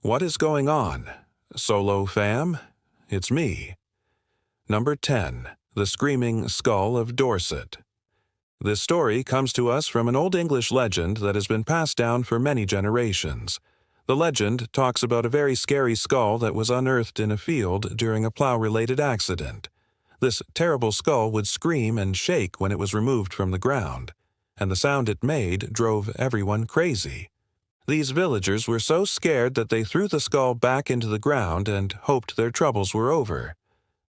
What is going on? Solo fam? It's me. Number 10. The Screaming Skull of Dorset. This story comes to us from an Old English legend that has been passed down for many generations. The legend talks about a very scary skull that was unearthed in a field during a plow-related accident. This terrible skull would scream and shake when it was removed from the ground, and the sound it made drove everyone crazy. These villagers were so scared that they threw the skull back into the ground and hoped their troubles were over.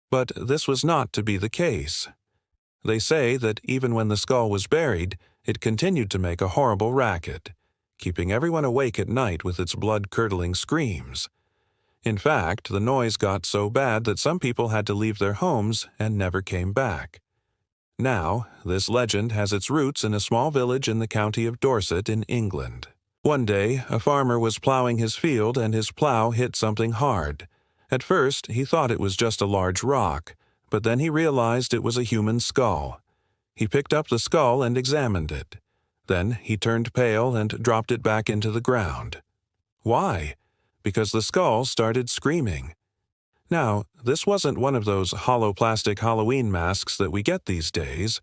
But this was not to be the case. They say that even when the skull was buried, it continued to make a horrible racket, keeping everyone awake at night with its blood-curdling screams. In fact, the noise got so bad that some people had to leave their homes and never came back. Now, this legend has its roots in a small village in the county of Dorset in England. One day, a farmer was plowing his field and his plow hit something hard. At first, he thought it was just a large rock, but then he realized it was a human skull. He picked up the skull and examined it. Then he turned pale and dropped it back into the ground. Why? Because the skull started screaming. Now, this wasn't one of those hollow plastic Halloween masks that we get these days.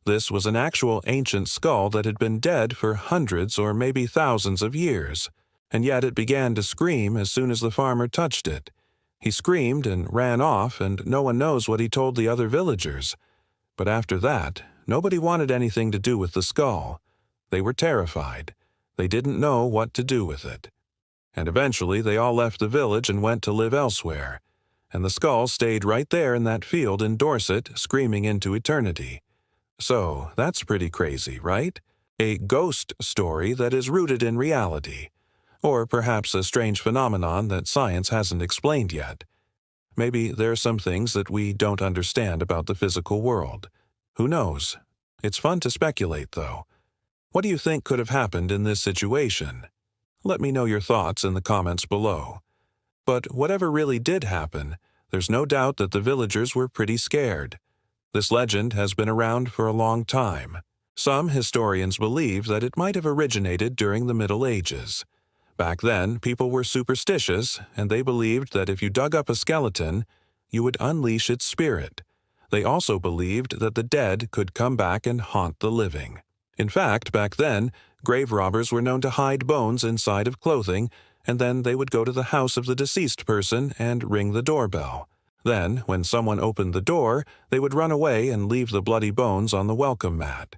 This was an actual ancient skull that had been dead for hundreds or maybe thousands of years, and yet it began to scream as soon as the farmer touched it. He screamed and ran off, and no one knows what he told the other villagers. But after that, nobody wanted anything to do with the skull. They were terrified. They didn't know what to do with it. And eventually they all left the village and went to live elsewhere, and the skull stayed right there in that field in Dorset, screaming into eternity. So, that's pretty crazy, right? A ghost story that is rooted in reality. Or perhaps a strange phenomenon that science hasn't explained yet. Maybe there are some things that we don't understand about the physical world. Who knows? It's fun to speculate, though. What do you think could have happened in this situation? Let me know your thoughts in the comments below. But whatever really did happen, there's no doubt that the villagers were pretty scared. This legend has been around for a long time. Some historians believe that it might have originated during the Middle Ages. Back then, people were superstitious, and they believed that if you dug up a skeleton, you would unleash its spirit. They also believed that the dead could come back and haunt the living. In fact, back then, grave robbers were known to hide bones inside of clothing, and then they would go to the house of the deceased person and ring the doorbell. Then, when someone opened the door, they would run away and leave the bloody bones on the welcome mat.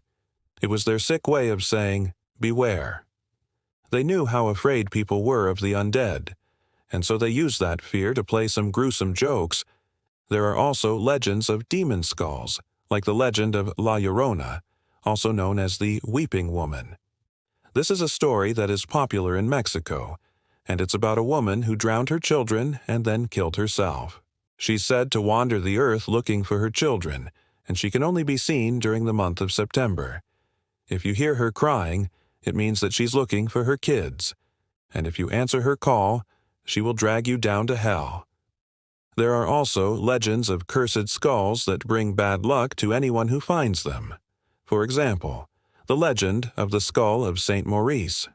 It was their sick way of saying, "Beware." They knew how afraid people were of the undead, and so they used that fear to play some gruesome jokes. There are also legends of demon skulls, like the legend of La Llorona, also known as the Weeping Woman. This is a story that is popular in Mexico, and it's about a woman who drowned her children and then killed herself. She's said to wander the earth looking for her children, and she can only be seen during the month of September. If you hear her crying, it means that she's looking for her kids, and if you answer her call, she will drag you down to hell. There are also legends of cursed skulls that bring bad luck to anyone who finds them. For example, the legend of the skull of Saint Maurice.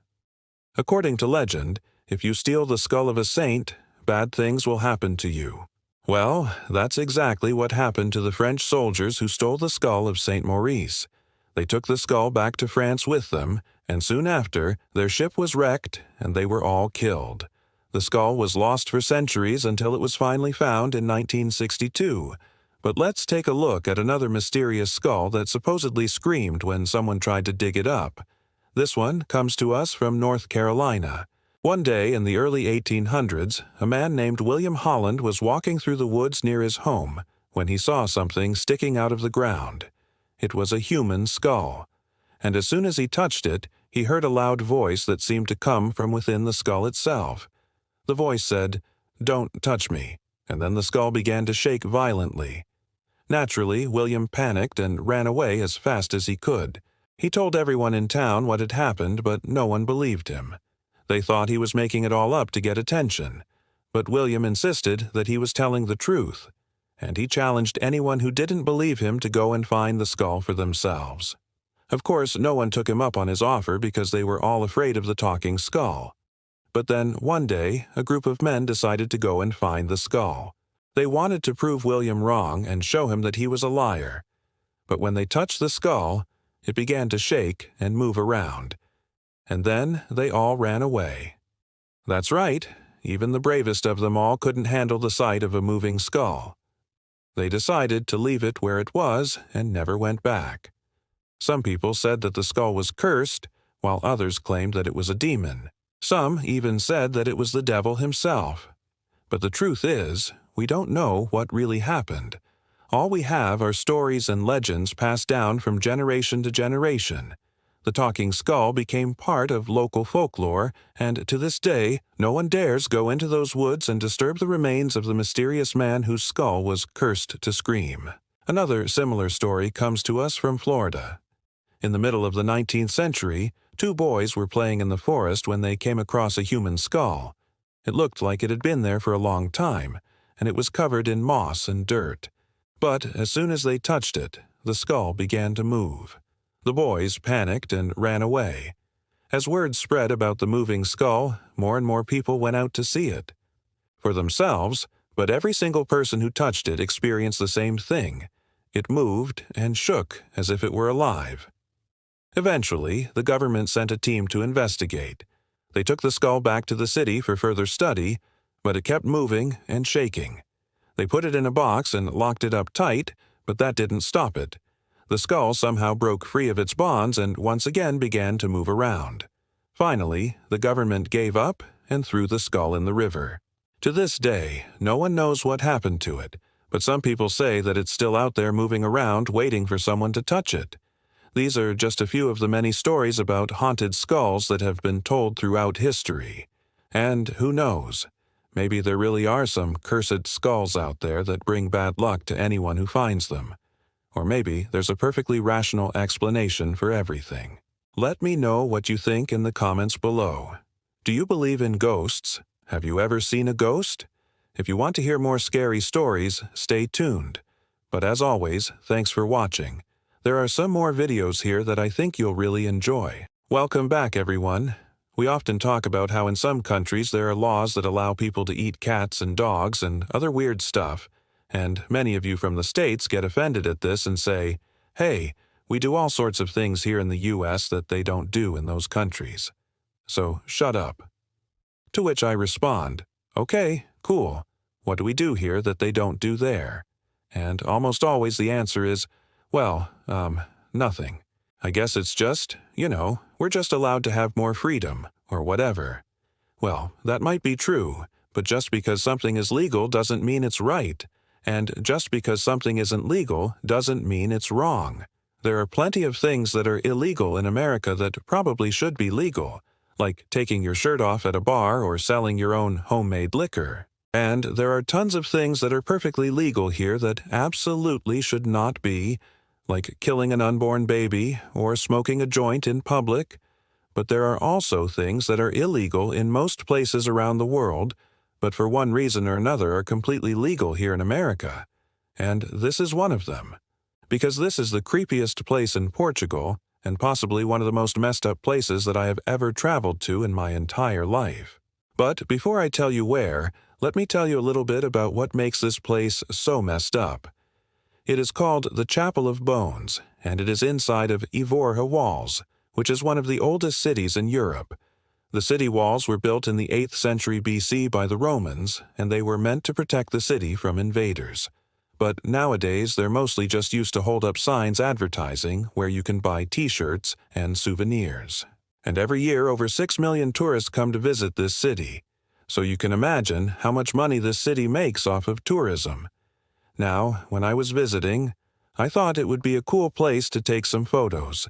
According to legend, if you steal the skull of a saint, bad things will happen to you. Well, that's exactly what happened to the French soldiers who stole the skull of Saint Maurice. They took the skull back to France with them, and soon after, their ship was wrecked and they were all killed. The skull was lost for centuries until it was finally found in 1962. But let's take a look at another mysterious skull that supposedly screamed when someone tried to dig it up. This one comes to us from North Carolina. One day in the early 1800s, a man named William Holland was walking through the woods near his home when he saw something sticking out of the ground. It was a human skull, and as soon as he touched it, he heard a loud voice that seemed to come from within the skull itself. The voice said, "Don't touch me," and then the skull began to shake violently. Naturally, William panicked and ran away as fast as he could. He told everyone in town what had happened, but no one believed him. They thought he was making it all up to get attention, but William insisted that he was telling the truth, and he challenged anyone who didn't believe him to go and find the skull for themselves. Of course, no one took him up on his offer because they were all afraid of the talking skull. But then, one day, a group of men decided to go and find the skull. They wanted to prove William wrong and show him that he was a liar. But when they touched the skull, it began to shake and move around. And then they all ran away. That's right, even the bravest of them all couldn't handle the sight of a moving skull. They decided to leave it where it was and never went back. Some people said that the skull was cursed, while others claimed that it was a demon. Some even said that it was the devil himself. But the truth is, we don't know what really happened. All we have are stories and legends passed down from generation to generation. The talking skull became part of local folklore, and to this day, no one dares go into those woods and disturb the remains of the mysterious man whose skull was cursed to scream. Another similar story comes to us from Florida. In the middle of the 19th century, two boys were playing in the forest when they came across a human skull. It looked like it had been there for a long time, and it was covered in moss and dirt. But as soon as they touched it, the skull began to move. The boys panicked and ran away. As word spread about the moving skull, more and more people went out to see it. For themselves, but every single person who touched it experienced the same thing. It moved and shook as if it were alive. Eventually, the government sent a team to investigate. They took the skull back to the city for further study, but it kept moving and shaking. They put it in a box and locked it up tight, but that didn't stop it. The skull somehow broke free of its bonds and once again began to move around. Finally, the government gave up and threw the skull in the river. To this day, no one knows what happened to it, but some people say that it's still out there moving around waiting for someone to touch it. These are just a few of the many stories about haunted skulls that have been told throughout history. And who knows? Maybe there really are some cursed skulls out there that bring bad luck to anyone who finds them. Or maybe there's a perfectly rational explanation for everything. Let me know what you think in the comments below. Do you believe in ghosts? Have you ever seen a ghost? If you want to hear more scary stories, stay tuned. But as always, thanks for watching. There are some more videos here that I think you'll really enjoy. Welcome back, everyone. We often talk about how in some countries there are laws that allow people to eat cats and dogs and other weird stuff. And many of you from the States get offended at this and say, hey, we do all sorts of things here in the US that they don't do in those countries. So shut up. To which I respond, okay, cool. What do we do here that they don't do there? And almost always the answer is, well, nothing. I guess it's just, we're just allowed to have more freedom, or whatever. Well, that might be true, but just because something is legal doesn't mean it's right. And just because something isn't legal doesn't mean it's wrong. There are plenty of things that are illegal in America that probably should be legal, like taking your shirt off at a bar or selling your own homemade liquor. And there are tons of things that are perfectly legal here that absolutely should not be, like killing an unborn baby or smoking a joint in public. But there are also things that are illegal in most places around the world, but for one reason or another are completely legal here in America. And this is one of them. Because this is the creepiest place in Portugal, and possibly one of the most messed up places that I have ever traveled to in my entire life. But before I tell you where, let me tell you a little bit about what makes this place so messed up. It is called the Chapel of Bones, and it is inside of Ivorra Walls, which is one of the oldest cities in Europe. The city walls were built in the 8th century BC by the Romans, and they were meant to protect the city from invaders. But nowadays, they're mostly just used to hold up signs advertising where you can buy t-shirts and souvenirs. And every year, over 6 million tourists come to visit this city. So you can imagine how much money this city makes off of tourism. Now, when I was visiting, I thought it would be a cool place to take some photos.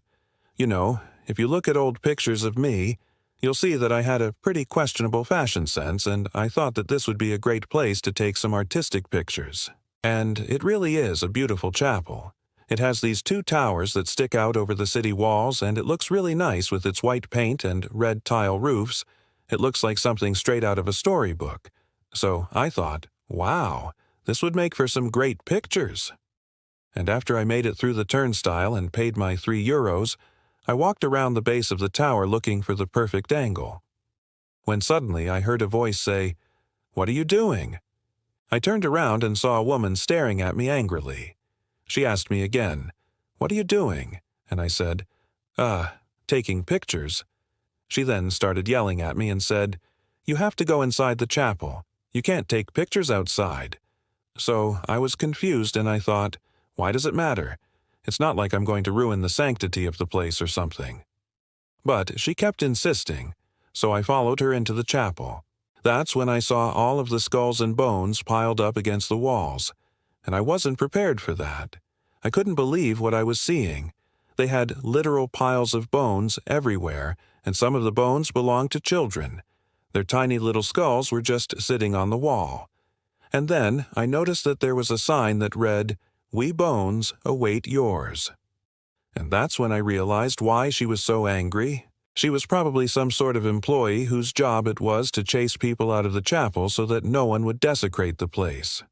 If you look at old pictures of me, you'll see that I had a pretty questionable fashion sense, and I thought that this would be a great place to take some artistic pictures. And it really is a beautiful chapel. It has these 2 towers that stick out over the city walls, and it looks really nice with its white paint and red tile roofs. It looks like something straight out of a storybook. So I thought, wow, this would make for some great pictures. And after I made it through the turnstile and paid my €3, I walked around the base of the tower looking for the perfect angle. when suddenly I heard a voice say, "What are you doing?" I turned around and saw a woman staring at me angrily. She asked me again, "What are you doing?" And I said, taking pictures." She then started yelling at me and said, "You have to go inside the chapel. You can't take pictures outside." So I was confused and I thought, why does it matter? It's not like I'm going to ruin the sanctity of the place or something. But she kept insisting, so I followed her into the chapel. That's when I saw all of the skulls and bones piled up against the walls, and I wasn't prepared for that. I couldn't believe what I was seeing. They had literal piles of bones everywhere, and some of the bones belonged to children. Their tiny little skulls were just sitting on the wall. And then I noticed that there was a sign that read, "We bones await yours." And that's when I realized why she was so angry. She was probably some sort of employee whose job it was to chase people out of the chapel so that no one would desecrate the place.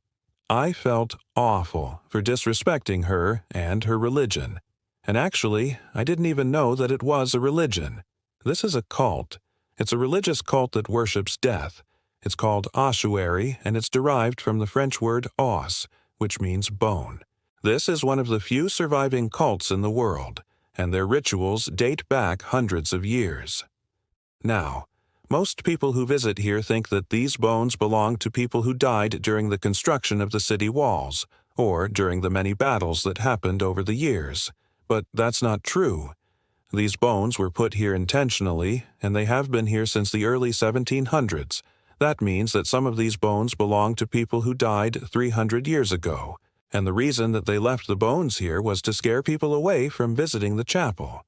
I felt awful for disrespecting her and her religion. And actually, I didn't even know that it was a religion. This is a cult. It's a religious cult that worships death. It's called ossuary, and it's derived from the French word os, which means bone. This is one of the few surviving cults in the world, and their rituals date back hundreds of years. Now, most people who visit here think that these bones belong to people who died during the construction of the city walls, or during the many battles that happened over the years. But that's not true. These bones were put here intentionally, and they have been here since the early 1700s. That means that some of these bones belong to people who died 300 years ago, and the reason that they left the bones here was to scare people away from visiting the chapel.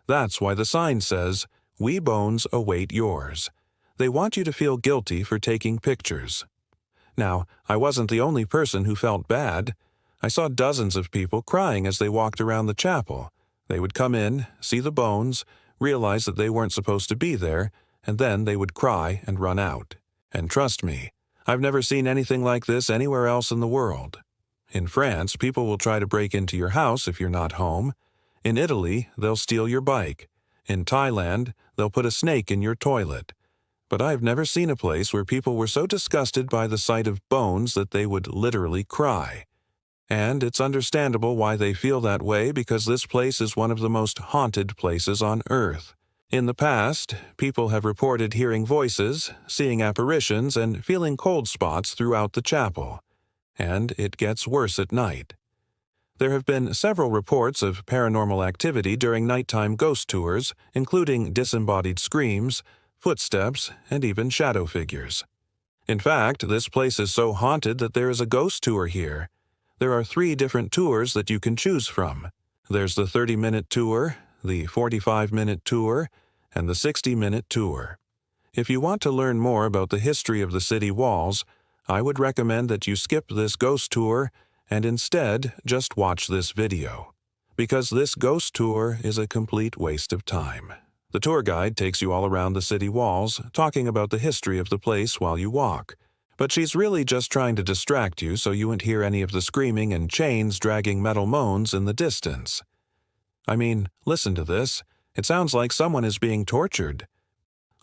That's why the sign says, "We bones await yours." They want you to feel guilty for taking pictures. Now, I wasn't the only person who felt bad. I saw dozens of people crying as they walked around the chapel. They would come in, see the bones, realize that they weren't supposed to be there, and then they would cry and run out. And trust me, I've never seen anything like this anywhere else in the world. In France, people will try to break into your house if you're not home. In Italy, they'll steal your bike. In Thailand, they'll put a snake in your toilet. But I've never seen a place where people were so disgusted by the sight of bones that they would literally cry. And it's understandable why they feel that way because this place is one of the most haunted places on Earth. In the past, people have reported hearing voices, seeing apparitions, and feeling cold spots throughout the chapel. And it gets worse at night. There have been several reports of paranormal activity during nighttime ghost tours, including disembodied screams, footsteps, and even shadow figures. In fact, this place is so haunted that there is a ghost tour here. There are 3 different tours that you can choose from. There's the 30-minute tour, the 45-minute tour, and the 60-minute tour. If you want to learn more about the history of the city walls, I would recommend that you skip this ghost tour and instead just watch this video, because this ghost tour is a complete waste of time. The tour guide takes you all around the city walls, talking about the history of the place while you walk. But she's really just trying to distract you so you won't hear any of the screaming and chains dragging metal moans in the distance. I mean, listen to this. It sounds like someone is being tortured.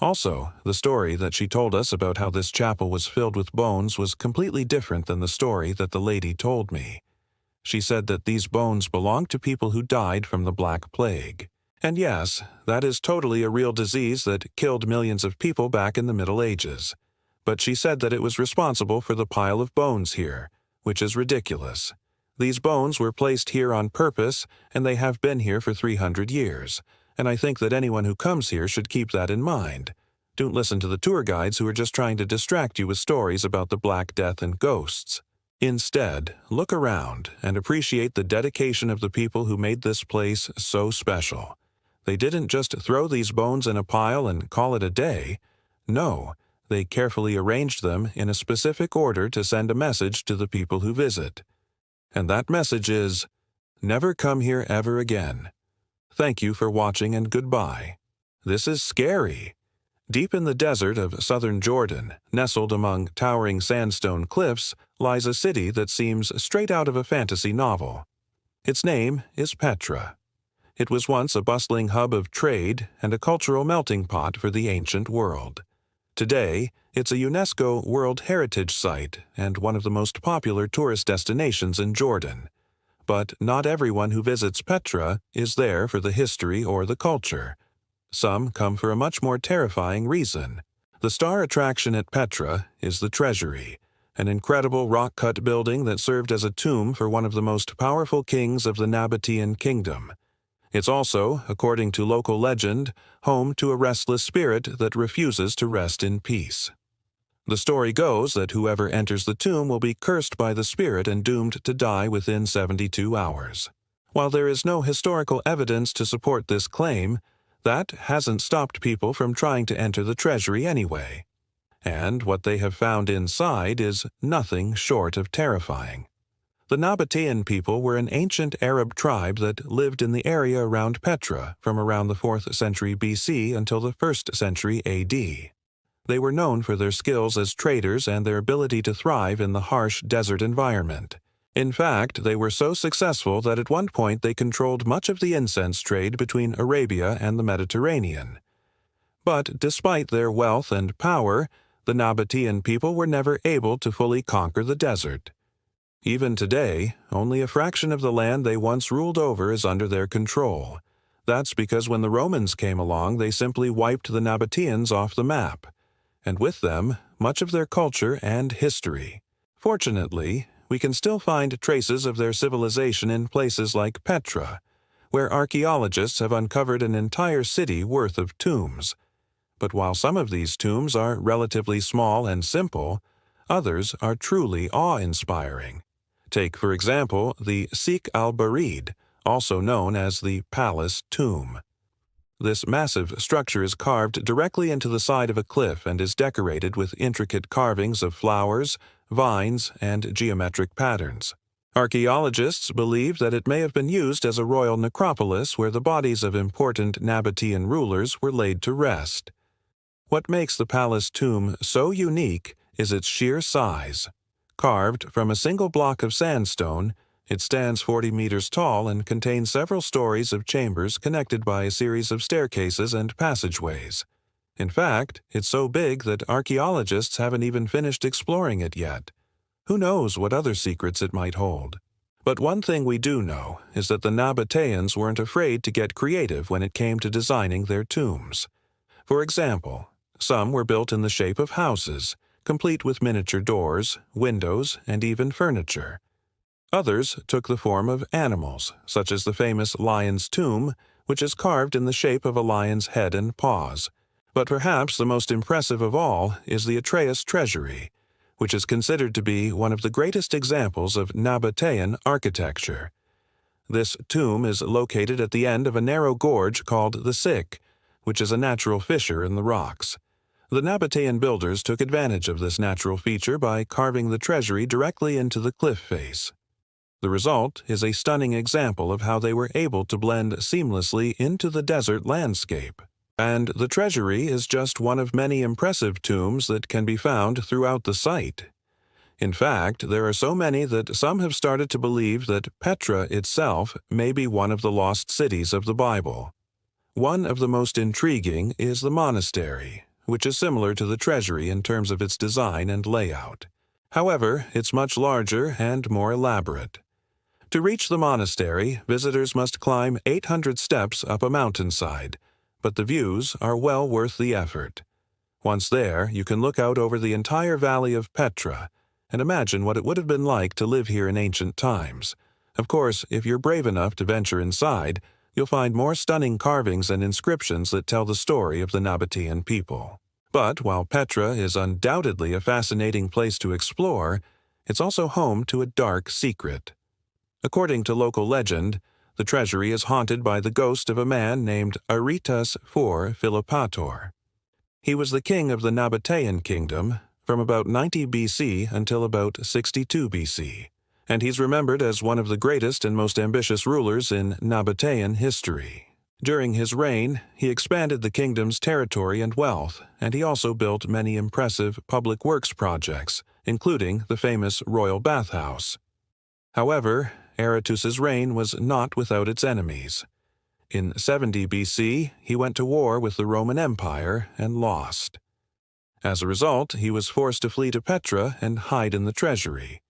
Also, the story that she told us about how this chapel was filled with bones was completely different than the story that the lady told me. She said that these bones belonged to people who died from the Black Plague. And yes, that is totally a real disease that killed millions of people back in the Middle Ages. But she said that it was responsible for the pile of bones here, which is ridiculous. These bones were placed here on purpose, and they have been here for 300 years. And I think that anyone who comes here should keep that in mind. Don't listen to the tour guides who are just trying to distract you with stories about the Black Death and ghosts. Instead, look around and appreciate the dedication of the people who made this place so special. They didn't just throw these bones in a pile and call it a day. No, they carefully arranged them in a specific order to send a message to the people who visit. And that message is, never come here ever again. Thank you for watching and goodbye. This is scary. Deep in the desert of southern Jordan, nestled among towering sandstone cliffs, lies a city that seems straight out of a fantasy novel. Its name is Petra. It was once a bustling hub of trade and a cultural melting pot for the ancient world. Today, it's a UNESCO World Heritage Site and one of the most popular tourist destinations in Jordan. But not everyone who visits Petra is there for the history or the culture. Some come for a much more terrifying reason. The star attraction at Petra is the Treasury, an incredible rock-cut building that served as a tomb for one of the most powerful kings of the Nabatean kingdom. It's also, according to local legend, home to a restless spirit that refuses to rest in peace. The story goes that whoever enters the tomb will be cursed by the spirit and doomed to die within 72 hours. While there is no historical evidence to support this claim, that hasn't stopped people from trying to enter the treasury anyway. And what they have found inside is nothing short of terrifying. The Nabatean people were an ancient Arab tribe that lived in the area around Petra from around the 4th century BC until the 1st century AD. They were known for their skills as traders and their ability to thrive in the harsh desert environment. In fact, they were so successful that at one point they controlled much of the incense trade between Arabia and the Mediterranean. But despite their wealth and power, the Nabatean people were never able to fully conquer the desert. Even today, only a fraction of the land they once ruled over is under their control. That's because when the Romans came along, they simply wiped the Nabateans off the map, and with them, much of their culture and history. Fortunately, we can still find traces of their civilization in places like Petra, where archaeologists have uncovered an entire city worth of tombs. But while some of these tombs are relatively small and simple, others are truly awe-inspiring. Take, for example, the Sikh al-Barid, also known as the Palace Tomb. This massive structure is carved directly into the side of a cliff and is decorated with intricate carvings of flowers, vines, and geometric patterns. Archaeologists believe that it may have been used as a royal necropolis where the bodies of important Nabatean rulers were laid to rest. What makes the palace tomb so unique is its sheer size. Carved from a single block of sandstone, it stands 40 meters tall and contains several stories of chambers connected by a series of staircases and passageways. In fact, it's so big that archaeologists haven't even finished exploring it yet. Who knows what other secrets it might hold? But one thing we do know is that the Nabateans weren't afraid to get creative when it came to designing their tombs. For example, some were built in the shape of houses, complete with miniature doors, windows, and even furniture. Others took the form of animals, such as the famous lion's tomb, which is carved in the shape of a lion's head and paws. But perhaps the most impressive of all is the Atreus Treasury, which is considered to be one of the greatest examples of Nabatean architecture. This tomb is located at the end of a narrow gorge called the Sikh, which is a natural fissure in the rocks. The Nabatean builders took advantage of this natural feature by carving the treasury directly into the cliff face. The result is a stunning example of how they were able to blend seamlessly into the desert landscape. And the treasury is just one of many impressive tombs that can be found throughout the site. In fact, there are so many that some have started to believe that Petra itself may be one of the lost cities of the Bible. One of the most intriguing is the monastery, which is similar to the treasury in terms of its design and layout. However, it's much larger and more elaborate. To reach the monastery, visitors must climb 800 steps up a mountainside, but the views are well worth the effort. Once there, you can look out over the entire valley of Petra and imagine what it would have been like to live here in ancient times. Of course, if you're brave enough to venture inside, you'll find more stunning carvings and inscriptions that tell the story of the Nabatean people. But while Petra is undoubtedly a fascinating place to explore, it's also home to a dark secret. According to local legend, the treasury is haunted by the ghost of a man named Aretas IV Philopator. He was the king of the Nabatean kingdom from about 90 BC until about 62 BC, and he's remembered as one of the greatest and most ambitious rulers in Nabatean history. During his reign, he expanded the kingdom's territory and wealth, and he also built many impressive public works projects, including the famous royal bathhouse. However, Aretus's reign was not without its enemies. In 70 BC, he went to war with the Roman Empire and lost. As a result, he was forced to flee to Petra and hide in the treasury.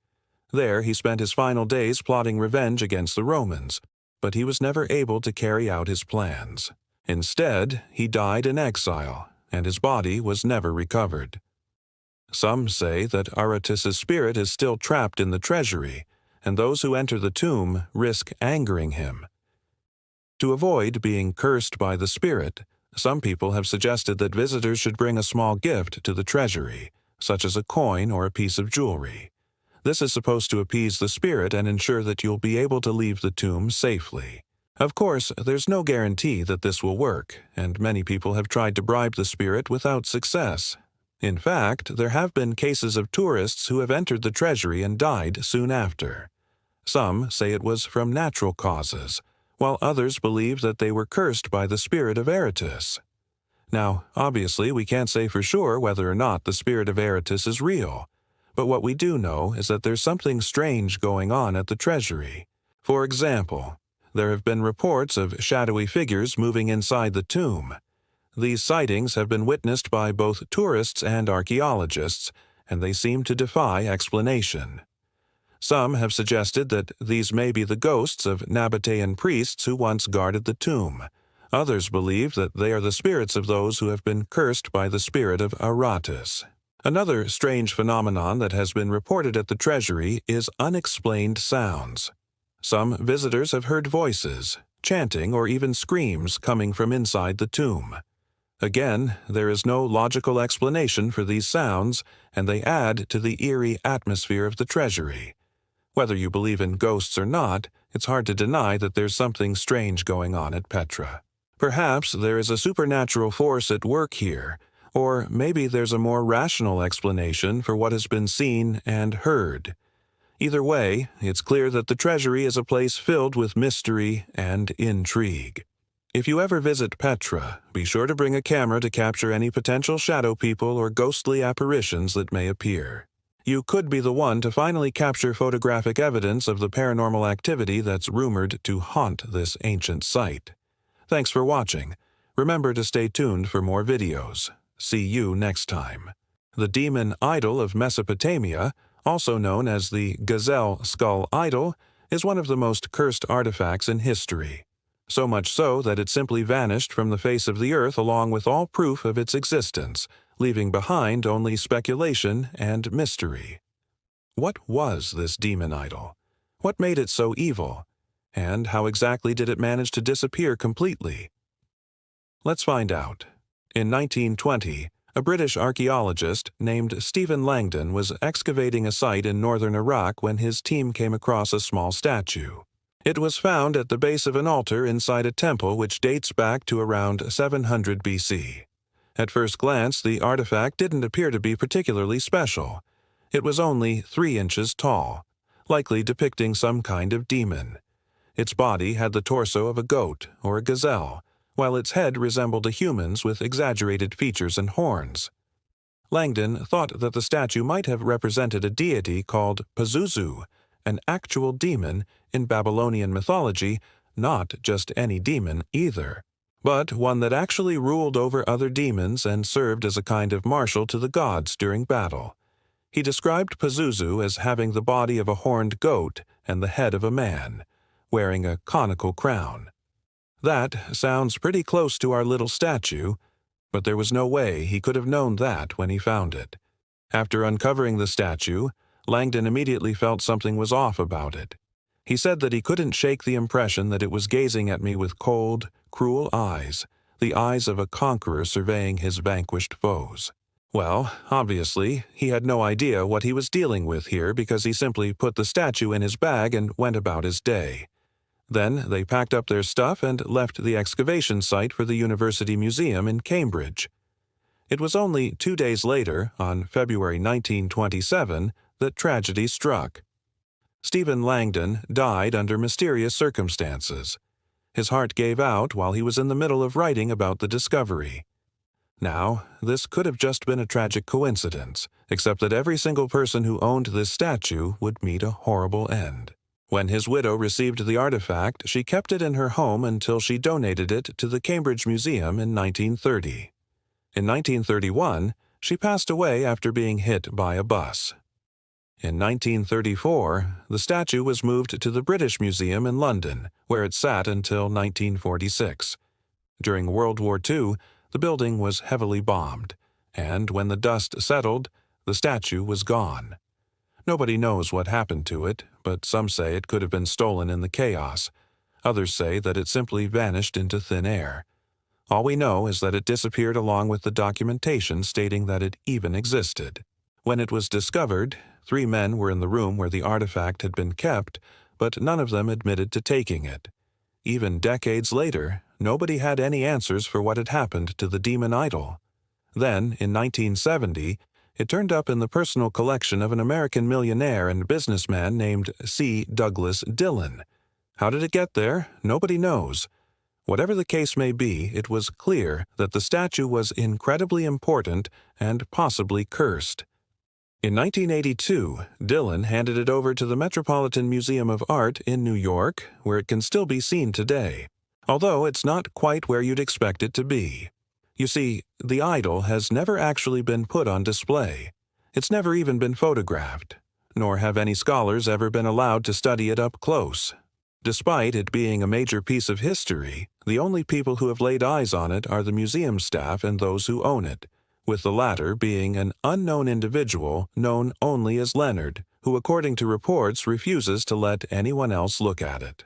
There he spent his final days plotting revenge against the Romans, but he was never able to carry out his plans. Instead, he died in exile, and his body was never recovered. Some say that Aratus's spirit is still trapped in the treasury, and those who enter the tomb risk angering him. To avoid being cursed by the spirit, some people have suggested that visitors should bring a small gift to the treasury, such as a coin or a piece of jewelry. This is supposed to appease the spirit and ensure that you'll be able to leave the tomb safely. Of course, there's no guarantee that this will work, and many people have tried to bribe the spirit without success. In fact, there have been cases of tourists who have entered the treasury and died soon after. Some say it was from natural causes, while others believe that they were cursed by the spirit of Aratus. Now, obviously, we can't say for sure whether or not the spirit of Aratus is real, but what we do know is that there's something strange going on at the treasury. For example, there have been reports of shadowy figures moving inside the tomb. These sightings have been witnessed by both tourists and archaeologists, and they seem to defy explanation. Some have suggested that these may be the ghosts of Nabatean priests who once guarded the tomb. Others believe that they are the spirits of those who have been cursed by the spirit of Aratus. Another strange phenomenon that has been reported at the treasury is unexplained sounds. Some visitors have heard voices, chanting, or even screams coming from inside the tomb. Again, there is no logical explanation for these sounds, and they add to the eerie atmosphere of the treasury. Whether you believe in ghosts or not, it's hard to deny that there's something strange going on at Petra. Perhaps there is a supernatural force at work here, or maybe there's a more rational explanation for what has been seen and heard. Either way, it's clear that the treasury is a place filled with mystery and intrigue. If you ever visit Petra, be sure to bring a camera to capture any potential shadow people or ghostly apparitions that may appear. You could be the one to finally capture photographic evidence of the paranormal activity that's rumored to haunt this ancient site. Thanks for watching. Remember to stay tuned for more videos. See you next time. The demon idol of Mesopotamia, also known as the Gazelle Skull Idol, is one of the most cursed artifacts in history. So much so that it simply vanished from the face of the earth along with all proof of its existence, leaving behind only speculation and mystery. What was this demon idol? What made it so evil? And how exactly did it manage to disappear completely? Let's find out. In 1920, a British archaeologist named Stephen Langdon was excavating a site in northern Iraq when his team came across a small statue. It was found at the base of an altar inside a temple which dates back to around 700 BC. At first glance, the artifact didn't appear to be particularly special. It was only 3 inches tall, likely depicting some kind of demon. Its body had the torso of a goat or a gazelle, while its head resembled a human's with exaggerated features and horns. Langdon thought that the statue might have represented a deity called Pazuzu, an actual demon in Babylonian mythology, not just any demon either, but one that actually ruled over other demons and served as a kind of marshal to the gods during battle. He described Pazuzu as having the body of a horned goat and the head of a man, wearing a conical crown. That sounds pretty close to our little statue, but there was no way he could have known that when he found it. After uncovering the statue, Langdon immediately felt something was off about it. He said that he couldn't shake the impression that it was gazing at me with cold, cruel eyes, the eyes of a conqueror surveying his vanquished foes. Well, obviously, he had no idea what he was dealing with here because he simply put the statue in his bag and went about his day. Then they packed up their stuff and left the excavation site for the University Museum in Cambridge. It was only 2 days later, on February 1927, that tragedy struck. Stephen Langdon died under mysterious circumstances. His heart gave out while he was in the middle of writing about the discovery. Now, this could have just been a tragic coincidence, except that every single person who owned this statue would meet a horrible end. When his widow received the artifact, she kept it in her home until she donated it to the Cambridge Museum in 1930. In 1931, She passed away after being hit by a bus. In 1934, the statue was moved to the British Museum in London, where it sat until 1946. During World War II, the building was heavily bombed, and when the dust settled, the statue was gone. Nobody knows what happened to it, but some say it could have been stolen in the chaos. Others say that it simply vanished into thin air. All we know is that it disappeared along with the documentation stating that it even existed. When it was discovered, 3 men were in the room where the artifact had been kept, but none of them admitted to taking it. Even decades later, nobody had any answers for what had happened to the demon idol. Then, in 1970, it turned up in the personal collection of an American millionaire and businessman named C. Douglas Dillon. How did it get there? Nobody knows. Whatever the case may be, it was clear that the statue was incredibly important and possibly cursed. In 1982, Dillon handed it over to the Metropolitan Museum of Art in New York, where it can still be seen today, although it's not quite where you'd expect it to be. You see, the idol has never actually been put on display. It's never even been photographed, nor have any scholars ever been allowed to study it up close. Despite it being a major piece of history, the only people who have laid eyes on it are the museum staff and those who own it, with the latter being an unknown individual known only as Leonard, who according to reports refuses to let anyone else look at it.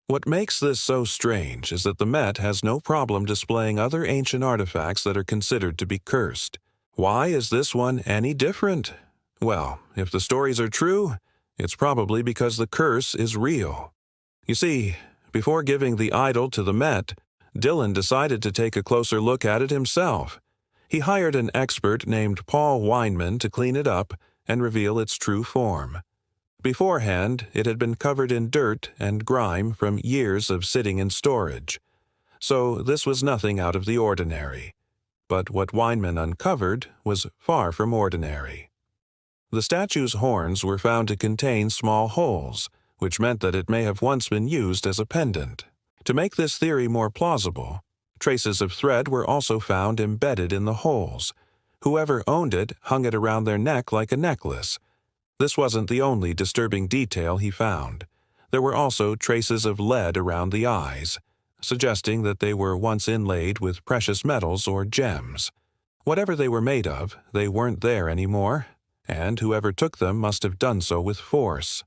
What makes this so strange is that the Met has no problem displaying other ancient artifacts that are considered to be cursed. Why is this one any different? Well, if the stories are true, it's probably because the curse is real. You see, before giving the idol to the Met, Dillon decided to take a closer look at it himself. He hired an expert named Paul Weinman to clean it up and reveal its true form. Beforehand, it had been covered in dirt and grime from years of sitting in storage. So this was nothing out of the ordinary. But what Weinman uncovered was far from ordinary. The statue's horns were found to contain small holes, which meant that it may have once been used as a pendant. To make this theory more plausible, traces of thread were also found embedded in the holes. Whoever owned it hung it around their neck like a necklace. This wasn't the only disturbing detail he found. There were also traces of lead around the eyes, suggesting that they were once inlaid with precious metals or gems. Whatever they were made of, they weren't there anymore, and whoever took them must have done so with force.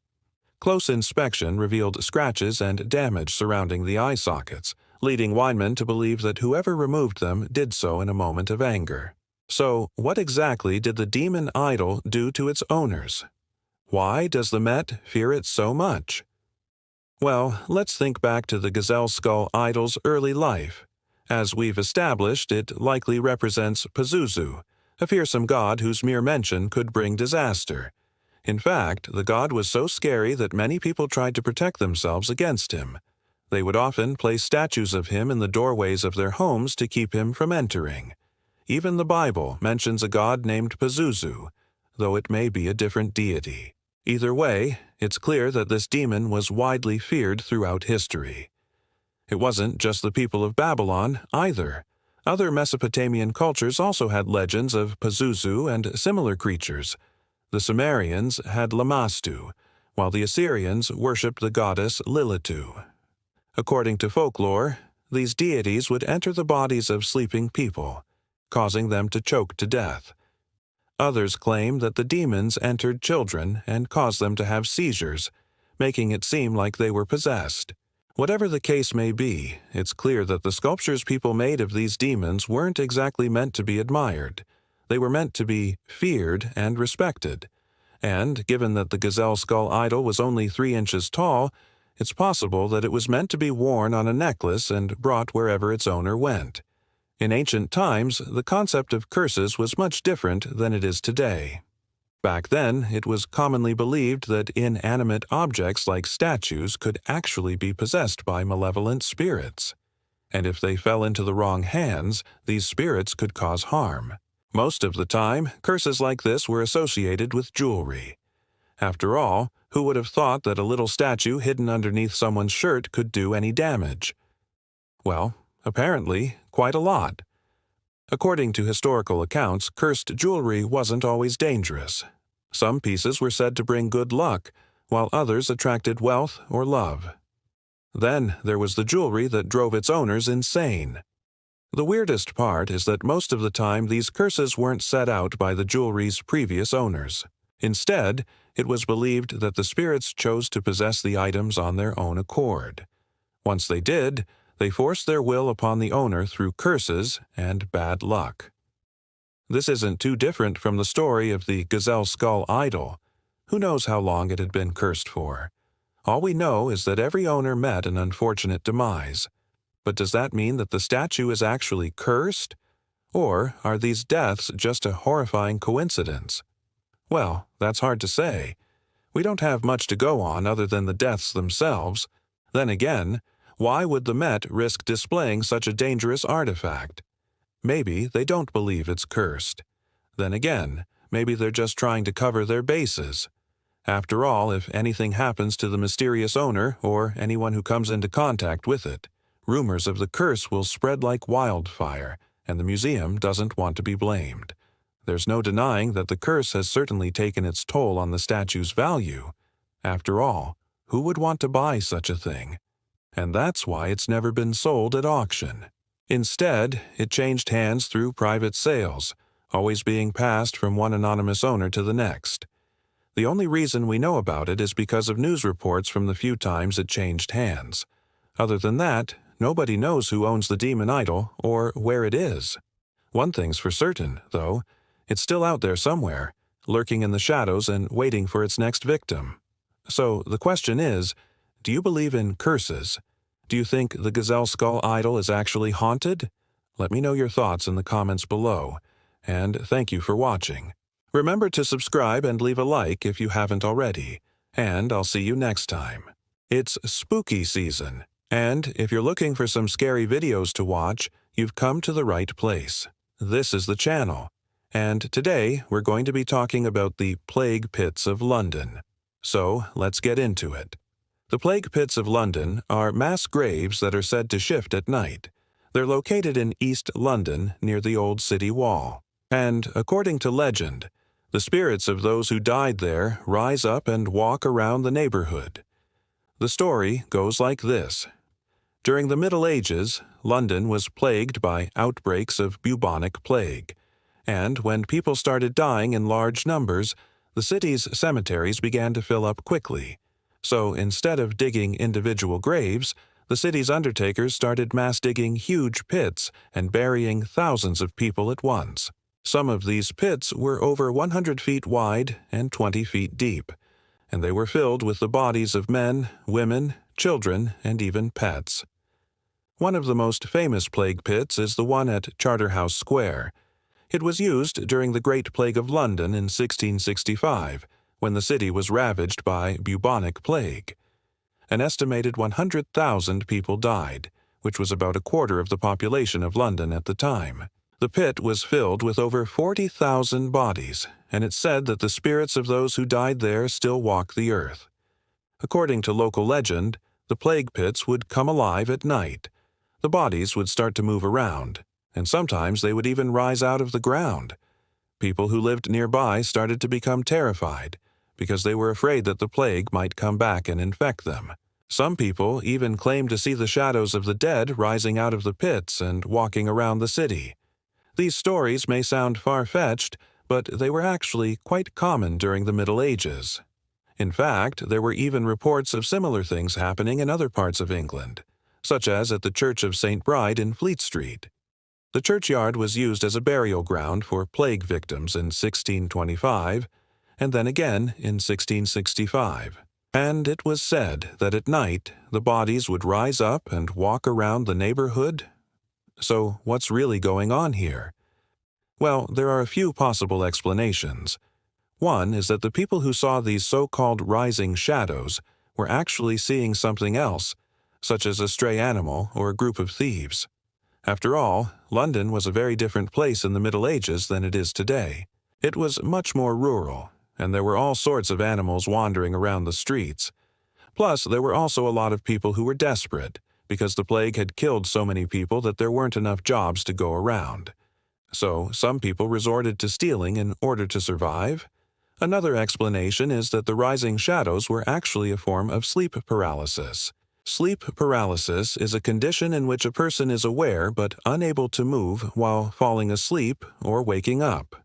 Close inspection revealed scratches and damage surrounding the eye sockets, leading Weinman to believe that whoever removed them did so in a moment of anger. So, what exactly did the demon idol do to its owners? Why does the Met fear it so much? Well, let's think back to the gazelle skull idol's early life. As we've established, it likely represents Pazuzu, a fearsome god whose mere mention could bring disaster. In fact, the god was so scary that many people tried to protect themselves against him. They would often place statues of him in the doorways of their homes to keep him from entering. Even the Bible mentions a god named Pazuzu, though it may be a different deity. Either way, it's clear that this demon was widely feared throughout history. It wasn't just the people of Babylon, either. Other Mesopotamian cultures also had legends of Pazuzu and similar creatures. The Sumerians had Lamashtu, while the Assyrians worshipped the goddess Lilitu. According to folklore, these deities would enter the bodies of sleeping people, causing them to choke to death. Others claim that the demons entered children and caused them to have seizures, making it seem like they were possessed. Whatever the case may be, it's clear that the sculptures people made of these demons weren't exactly meant to be admired. They were meant to be feared and respected. And, given that the gazelle skull idol was only 3 inches tall, it's possible that it was meant to be worn on a necklace and brought wherever its owner went. In ancient times, the concept of curses was much different than it is today. Back then, it was commonly believed that inanimate objects like statues could actually be possessed by malevolent spirits. And if they fell into the wrong hands, these spirits could cause harm. Most of the time, curses like this were associated with jewelry. After all, who would have thought that a little statue hidden underneath someone's shirt could do any damage? Well, apparently, quite a lot. According to historical accounts, cursed jewelry wasn't always dangerous. Some pieces were said to bring good luck, while others attracted wealth or love. Then there was the jewelry that drove its owners insane. The weirdest part is that most of the time these curses weren't set out by the jewelry's previous owners. Instead, it was believed that the spirits chose to possess the items on their own accord. Once they did, they forced their will upon the owner through curses and bad luck. This isn't too different from the story of the gazelle skull idol. Who knows how long it had been cursed for? All we know is that every owner met an unfortunate demise. But does that mean that the statue is actually cursed? Or are these deaths just a horrifying coincidence? Well, that's hard to say. We don't have much to go on other than the deaths themselves. Then again, why would the Met risk displaying such a dangerous artifact? Maybe they don't believe it's cursed. Then again, maybe they're just trying to cover their bases. After all, if anything happens to the mysterious owner or anyone who comes into contact with it, rumors of the curse will spread like wildfire, and the museum doesn't want to be blamed. There's no denying that the curse has certainly taken its toll on the statue's value. After all, who would want to buy such a thing? And that's why it's never been sold at auction. Instead, it changed hands through private sales, always being passed from one anonymous owner to the next. The only reason we know about it is because of news reports from the few times it changed hands. Other than that, nobody knows who owns the demon idol or where it is. One thing's for certain, though, it's still out there somewhere, lurking in the shadows and waiting for its next victim. So the question is, do you believe in curses? Do you think the gazelle skull idol is actually haunted? Let me know your thoughts in the comments below, and thank you for watching. Remember to subscribe and leave a like if you haven't already, and I'll see you next time. It's spooky season, and if you're looking for some scary videos to watch, you've come to the right place. This is the channel, and today we're going to be talking about the Plague Pits of London. So let's get into it. The Plague Pits of London are mass graves that are said to shift at night. They're located in East London near the old city wall. And, according to legend, the spirits of those who died there rise up and walk around the neighborhood. The story goes like this. During the Middle Ages, London was plagued by outbreaks of bubonic plague. And when people started dying in large numbers, the city's cemeteries began to fill up quickly. So instead of digging individual graves, the city's undertakers started mass digging huge pits and burying thousands of people at once. Some of these pits were over 100 feet wide and 20 feet deep, and they were filled with the bodies of men, women, children, and even pets. One of the most famous plague pits is the one at Charterhouse Square. It was used during the Great Plague of London in 1665, when the city was ravaged by bubonic plague. An estimated 100,000 people died, which was about a quarter of the population of London at the time. The pit was filled with over 40,000 bodies, and it's said that the spirits of those who died there still walk the earth. According to local legend, the plague pits would come alive at night. The bodies would start to move around, and sometimes they would even rise out of the ground. People who lived nearby started to become terrified, because they were afraid that the plague might come back and infect them. Some people even claimed to see the shadows of the dead rising out of the pits and walking around the city. These stories may sound far-fetched, but they were actually quite common during the Middle Ages. In fact, there were even reports of similar things happening in other parts of England, such as at the Church of St. Bride in Fleet Street. The churchyard was used as a burial ground for plague victims in 1625, and then again in 1665. And it was said that at night the bodies would rise up and walk around the neighborhood. So what's really going on here? Well, there are a few possible explanations. One is that the people who saw these so-called rising shadows were actually seeing something else, such as a stray animal or a group of thieves. After all, London was a very different place in the Middle Ages than it is today. It was much more rural, and there were all sorts of animals wandering around the streets. Plus, there were also a lot of people who were desperate, because the plague had killed so many people that there weren't enough jobs to go around. So some people resorted to stealing in order to survive. Another explanation is that the rising shadows were actually a form of sleep paralysis. Sleep paralysis is a condition in which a person is aware but unable to move while falling asleep or waking up.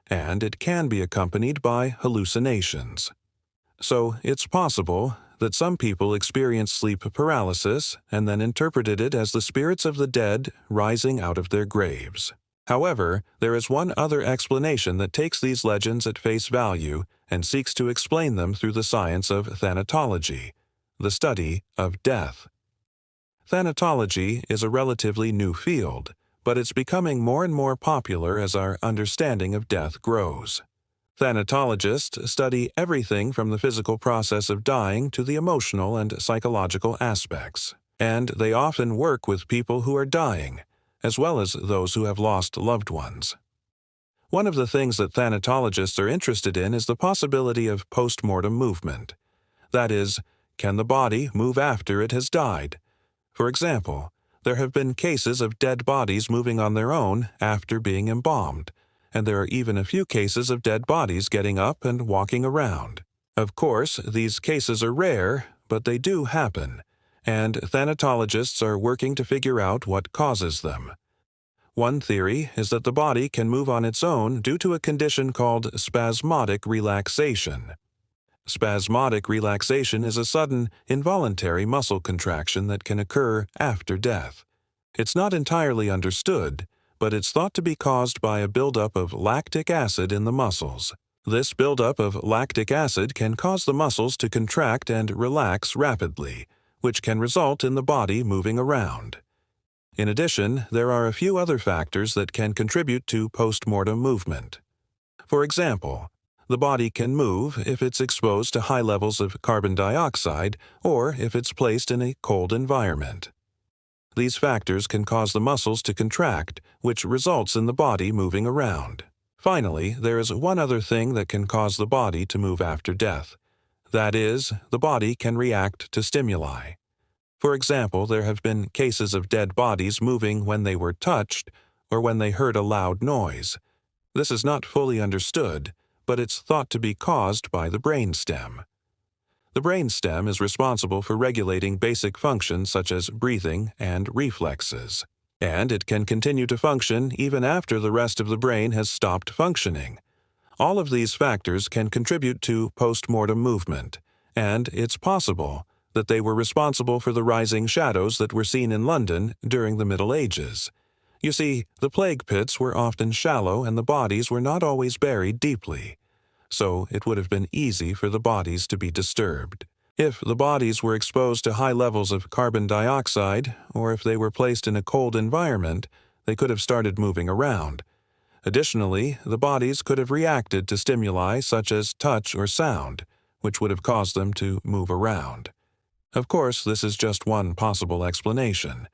And it can be accompanied by hallucinations. So it's possible that some people experienced sleep paralysis and then interpreted it as the spirits of the dead rising out of their graves. However, there is one other explanation that takes these legends at face value and seeks to explain them through the science of thanatology, the study of death. Thanatology is a relatively new field, but it's becoming more and more popular as our understanding of death grows. Thanatologists study everything from the physical process of dying to the emotional and psychological aspects, and they often work with people who are dying, as well as those who have lost loved ones. One of the things that thanatologists are interested in is the possibility of post-mortem movement. That is, can the body move after it has died? For example, there have been cases of dead bodies moving on their own after being embalmed, and there are even a few cases of dead bodies getting up and walking around. Of course, these cases are rare, but they do happen, and thanatologists are working to figure out what causes them. One theory is that the body can move on its own due to a condition called spasmodic relaxation. Spasmodic relaxation is a sudden, involuntary muscle contraction that can occur after death. It's not entirely understood, but it's thought to be caused by a buildup of lactic acid in the muscles. This buildup of lactic acid can cause the muscles to contract and relax rapidly, which can result in the body moving around. In addition, there are a few other factors that can contribute to post-mortem movement. For example, the body can move if it's exposed to high levels of carbon dioxide or if it's placed in a cold environment. These factors can cause the muscles to contract, which results in the body moving around. Finally, there is one other thing that can cause the body to move after death. That is, the body can react to stimuli. For example, there have been cases of dead bodies moving when they were touched or when they heard a loud noise. This is not fully understood, but it's thought to be caused by the brainstem. The brainstem is responsible for regulating basic functions such as breathing and reflexes, and it can continue to function even after the rest of the brain has stopped functioning. All of these factors can contribute to post-mortem movement, and it's possible that they were responsible for the rising shadows that were seen in London during the Middle Ages. You see, the plague pits were often shallow and the bodies were not always buried deeply, so it would have been easy for the bodies to be disturbed. If the bodies were exposed to high levels of carbon dioxide, or if they were placed in a cold environment, they could have started moving around. Additionally, the bodies could have reacted to stimuli such as touch or sound, which would have caused them to move around. Of course, this is just one possible explanation.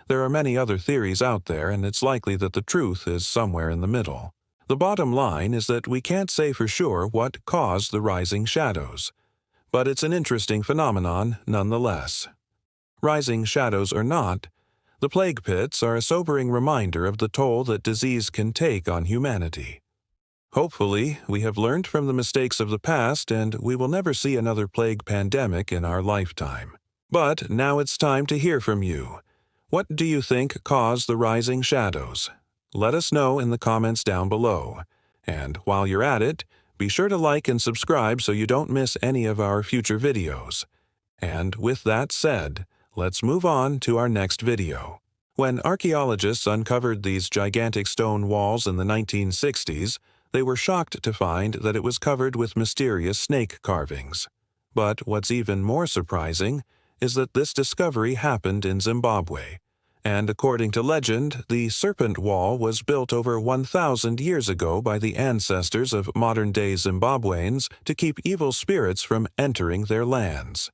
There are many other theories out there, and it's likely that the truth is somewhere in the middle. The bottom line is that we can't say for sure what caused the rising shadows, but it's an interesting phenomenon nonetheless. Rising shadows or not, the plague pits are a sobering reminder of the toll that disease can take on humanity. Hopefully, we have learned from the mistakes of the past and we will never see another plague pandemic in our lifetime. But now it's time to hear from you. What do you think caused the rising shadows? Let us know in the comments down below. And while you're at it, be sure to like and subscribe so you don't miss any of our future videos. And with that said, let's move on to our next video. When archaeologists uncovered these gigantic stone walls in the 1960s, they were shocked to find that it was covered with mysterious snake carvings. But what's even more surprising is that this discovery happened in Zimbabwe. And according to legend, the Serpent Wall was built over 1,000 years ago by the ancestors of modern-day Zimbabweans to keep evil spirits from entering their lands.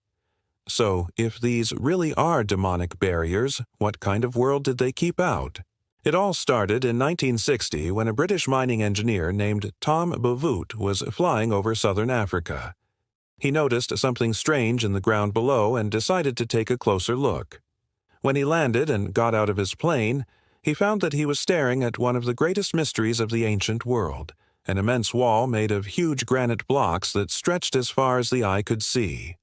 So, if these really are demonic barriers, what kind of world did they keep out? It all started in 1960 when a British mining engineer named Tom Bovoot was flying over southern Africa. He noticed something strange in the ground below and decided to take a closer look. When he landed and got out of his plane, He found that he was staring at one of the greatest mysteries of the ancient world, an immense wall made of huge granite blocks that stretched as far as the eye could see.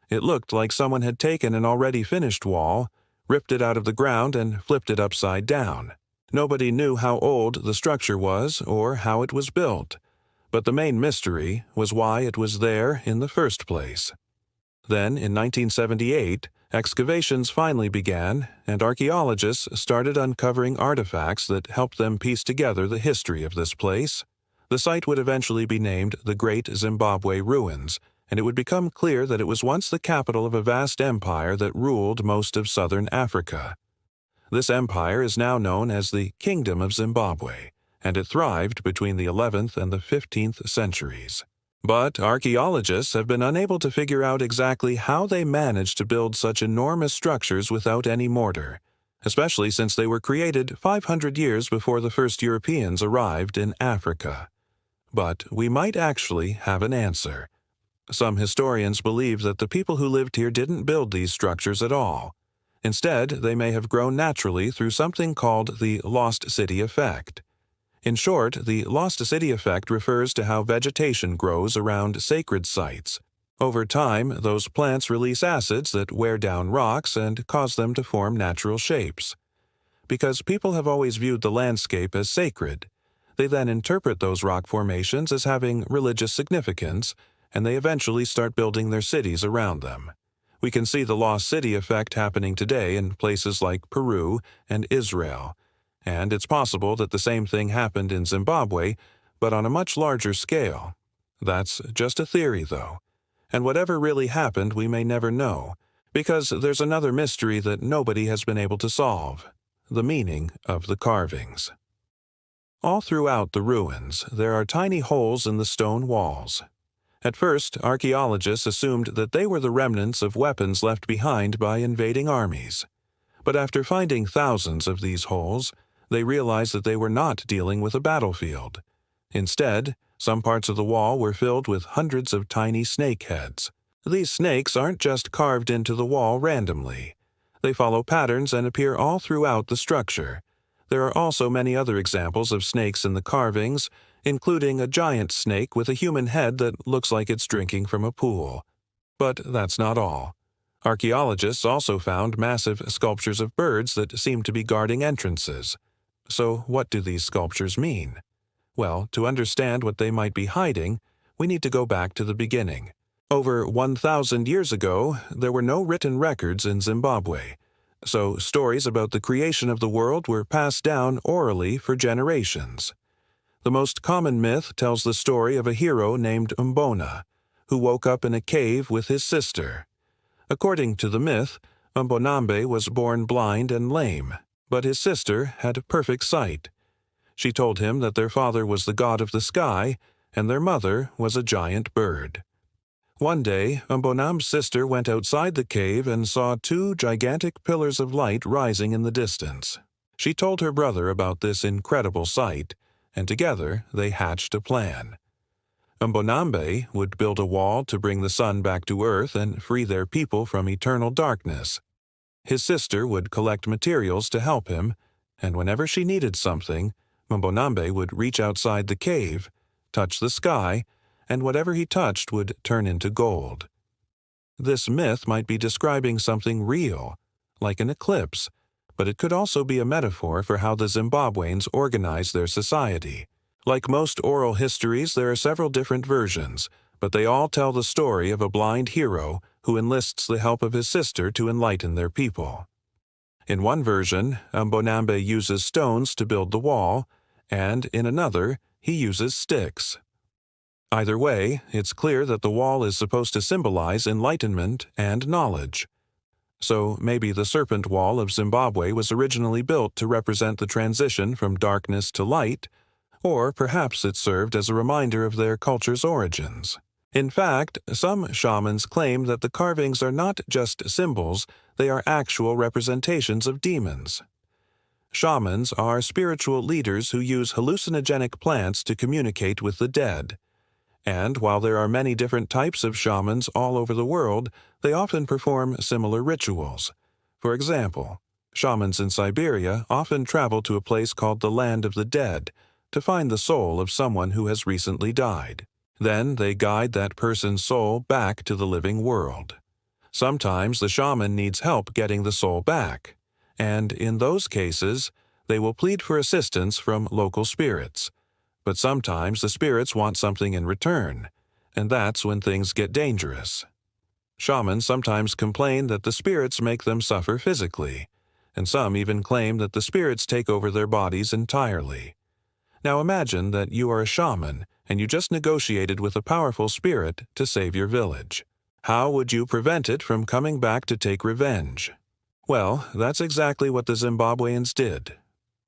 It looked like someone had taken an already finished wall, ripped it out of the ground, and flipped it upside down. Nobody knew how old the structure was or how it was built, but the main mystery was why it was there in the first place. Then, in 1978, excavations finally began, and archaeologists started uncovering artifacts that helped them piece together the history of this place. The site would eventually be named the Great Zimbabwe Ruins, and it would become clear that it was once the capital of a vast empire that ruled most of southern Africa. This empire is now known as the Kingdom of Zimbabwe, and it thrived between the 11th and the 15th centuries. But archaeologists have been unable to figure out exactly how they managed to build such enormous structures without any mortar, especially since they were created 500 years before the first Europeans arrived in Africa. But we might actually have an answer. Some historians believe that the people who lived here didn't build these structures at all. Instead, they may have grown naturally through something called the Lost City Effect. In short, the Lost City Effect refers to how vegetation grows around sacred sites. Over time, those plants release acids that wear down rocks and cause them to form natural shapes. Because people have always viewed the landscape as sacred, they then interpret those rock formations as having religious significance, and they eventually start building their cities around them. We can see the Lost City Effect happening today in places like Peru and Israel, and it's possible that the same thing happened in Zimbabwe, but on a much larger scale. That's just a theory, though, and whatever really happened we may never know, because there's another mystery that nobody has been able to solve: the meaning of the carvings. All throughout the ruins, there are tiny holes in the stone walls. At first, archaeologists assumed that they were the remnants of weapons left behind by invading armies. But after finding thousands of these holes, they realized that they were not dealing with a battlefield. Instead, some parts of the wall were filled with hundreds of tiny snake heads. These snakes aren't just carved into the wall randomly. They follow patterns and appear all throughout the structure. There are also many other examples of snakes in the carvings, including a giant snake with a human head that looks like it's drinking from a pool. But that's not all. Archaeologists also found massive sculptures of birds that seem to be guarding entrances. So what do these sculptures mean? Well, to understand what they might be hiding, we need to go back to the beginning. Over 1,000 years ago, there were no written records in Zimbabwe, so stories about the creation of the world were passed down orally for generations. The most common myth tells the story of a hero named Mbona, who woke up in a cave with his sister. According to the myth, Mbonambe was born blind and lame, but his sister had perfect sight. She told him that their father was the god of the sky, and their mother was a giant bird. One day, Mbonambe's sister went outside the cave and saw two gigantic pillars of light rising in the distance. She told her brother about this incredible sight, and together they hatched a plan. Mbonambe would build a wall to bring the sun back to Earth and free their people from eternal darkness. His sister would collect materials to help him, and whenever she needed something, Mbonambe would reach outside the cave, touch the sky, and whatever he touched would turn into gold. This myth might be describing something real, like an eclipse, but it could also be a metaphor for how the Zimbabweans organized their society. Like most oral histories, there are several different versions, but they all tell the story of a blind hero who enlists the help of his sister to enlighten their people. In one version, Mbonambe uses stones to build the wall, and in another, he uses sticks. Either way, it's clear that the wall is supposed to symbolize enlightenment and knowledge. So maybe the Serpent Wall of Zimbabwe was originally built to represent the transition from darkness to light, or perhaps it served as a reminder of their culture's origins. In fact, some shamans claim that the carvings are not just symbols, they are actual representations of demons. Shamans are spiritual leaders who use hallucinogenic plants to communicate with the dead. And while there are many different types of shamans all over the world, they often perform similar rituals. For example, Shamans in Siberia often travel to a place called the Land of the Dead to find the soul of someone who has recently died. Then they guide that person's soul back to the living world. Sometimes the shaman needs help getting the soul back, and in those cases, they will plead for assistance from local spirits. But sometimes the spirits want something in return, and that's when things get dangerous. Shamans sometimes complain that the spirits make them suffer physically, and some even claim that the spirits take over their bodies entirely. Now imagine that you are a shaman and you just negotiated with a powerful spirit to save your village. How would you prevent it from coming back to take revenge? Well, that's exactly what the Zimbabweans did.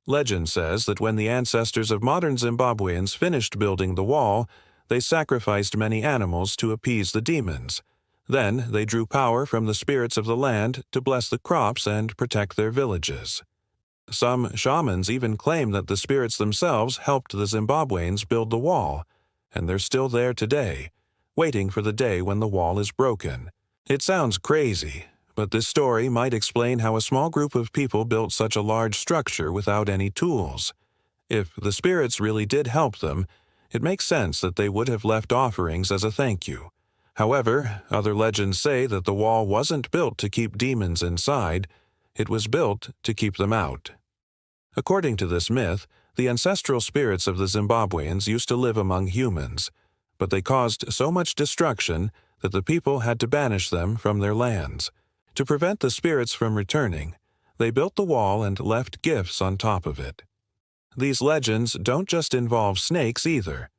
Legend says that when the ancestors of modern Zimbabweans finished building the wall, they sacrificed many animals to appease the demons. Then they drew power from the spirits of the land to bless the crops and protect their villages. Some shamans even claim that the spirits themselves helped the Zimbabweans build the wall, and they're still there today, waiting for the day when the wall is broken. It sounds crazy, but this story might explain how a small group of people built such a large structure without any tools. If the spirits really did help them, it makes sense that they would have left offerings as a thank you. However, other legends say that the wall wasn't built to keep demons inside, it was built to keep them out. According to this myth, the ancestral spirits of the Zimbabweans used to live among humans, but they caused so much destruction that the people had to banish them from their lands. To prevent the spirits from returning, they built the wall and left gifts on top of it. These legends don't just involve snakes either.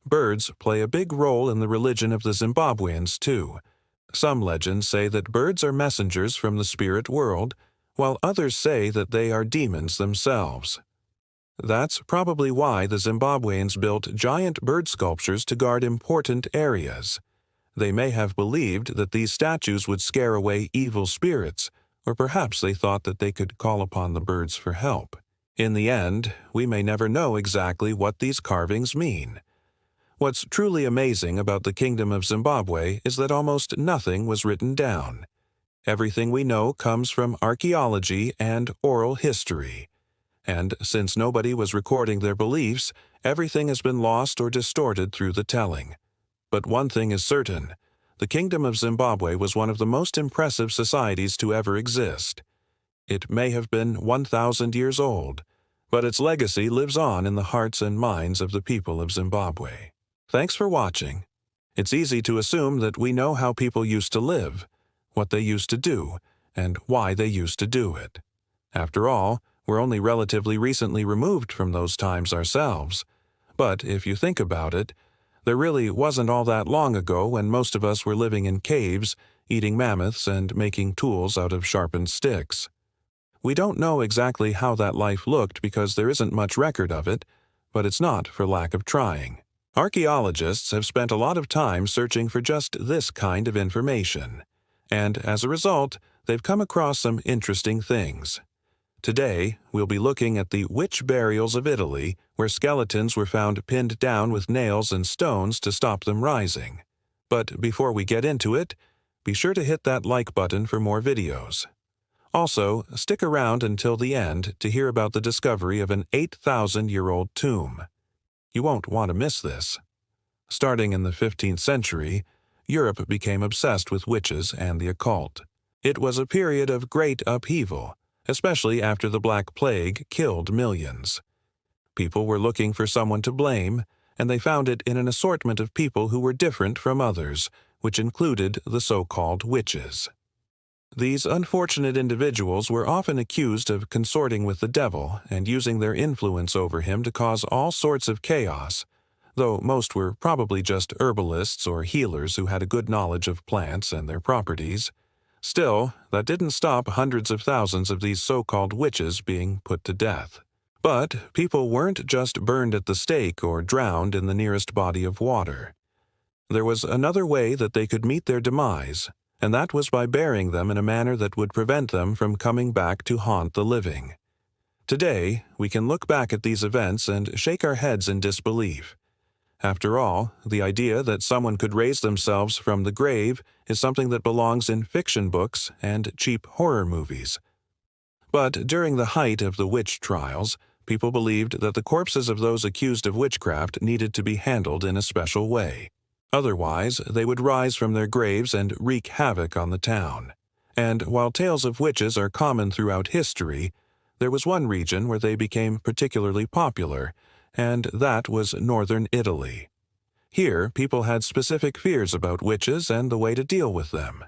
Birds play a big role in the religion of the Zimbabweans too. Some legends say that birds are messengers from the spirit world, while others say that they are demons themselves. That's probably why the Zimbabweans built giant bird sculptures to guard important areas. They may have believed that these statues would scare away evil spirits, or perhaps they thought that they could call upon the birds for help. In the end, we may never know exactly what these carvings mean. What's truly amazing about the Kingdom of Zimbabwe is that almost nothing was written down. Everything we know comes from archaeology and oral history. And since nobody was recording their beliefs, everything has been lost or distorted through the telling. But one thing is certain, the Kingdom of Zimbabwe was one of the most impressive societies to ever exist. It may have been 1,000 years old, but its legacy lives on in the hearts and minds of the people of Zimbabwe. Thanks for watching. It's easy to assume that we know how people used to live, what they used to do, and why they used to do it. After all, we're only relatively recently removed from those times ourselves. But if you think about it, there really wasn't all that long ago when most of us were living in caves, eating mammoths, and making tools out of sharpened sticks. We don't know exactly how that life looked because there isn't much record of it, but it's not for lack of trying. Archaeologists have spent a lot of time searching for just this kind of information, and as a result, they've come across some interesting things. Today, we'll be looking at the witch burials of Italy, where skeletons were found pinned down with nails and stones to stop them rising. But before we get into it, be sure to hit that like button for more videos. Also, stick around until the end to hear about the discovery of an 8,000-year-old tomb. You won't want to miss this. Starting in the 15th century, Europe became obsessed with witches and the occult. It was a period of great upheaval, especially after the Black Plague killed millions. People were looking for someone to blame, and they found it in an assortment of people who were different from others, which included the so-called witches. These unfortunate individuals were often accused of consorting with the devil and using their influence over him to cause all sorts of chaos, though most were probably just herbalists or healers who had a good knowledge of plants and their properties. Still, that didn't stop hundreds of thousands of these so-called witches being put to death. But people weren't just burned at the stake or drowned in the nearest body of water. There was another way that they could meet their demise, and that was by burying them in a manner that would prevent them from coming back to haunt the living. Today, we can look back at these events and shake our heads in disbelief. After all, the idea that someone could raise themselves from the grave is something that belongs in fiction books and cheap horror movies. But during the height of the witch trials, people believed that the corpses of those accused of witchcraft needed to be handled in a special way. Otherwise, they would rise from their graves and wreak havoc on the town. And while tales of witches are common throughout history, there was one region where they became particularly popular, and that was northern Italy. Here, people had specific fears about witches and the way to deal with them.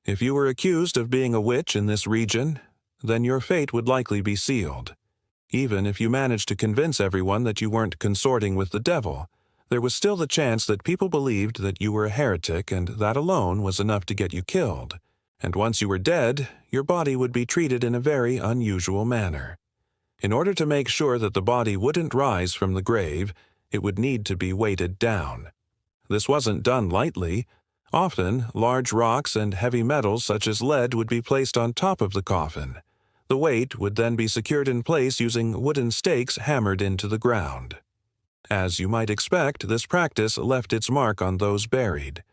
If you were accused of being a witch in this region, then your fate would likely be sealed. Even if you managed to convince everyone that you weren't consorting with the devil, there was still the chance that people believed that you were a heretic, and that alone was enough to get you killed. And once you were dead, your body would be treated in a very unusual manner. In order to make sure that the body wouldn't rise from the grave, it would need to be weighted down. This wasn't done lightly. Often, large rocks and heavy metals such as lead would be placed on top of the coffin. The weight would then be secured in place using wooden stakes hammered into the ground. As you might expect, this practice left its mark on those buried.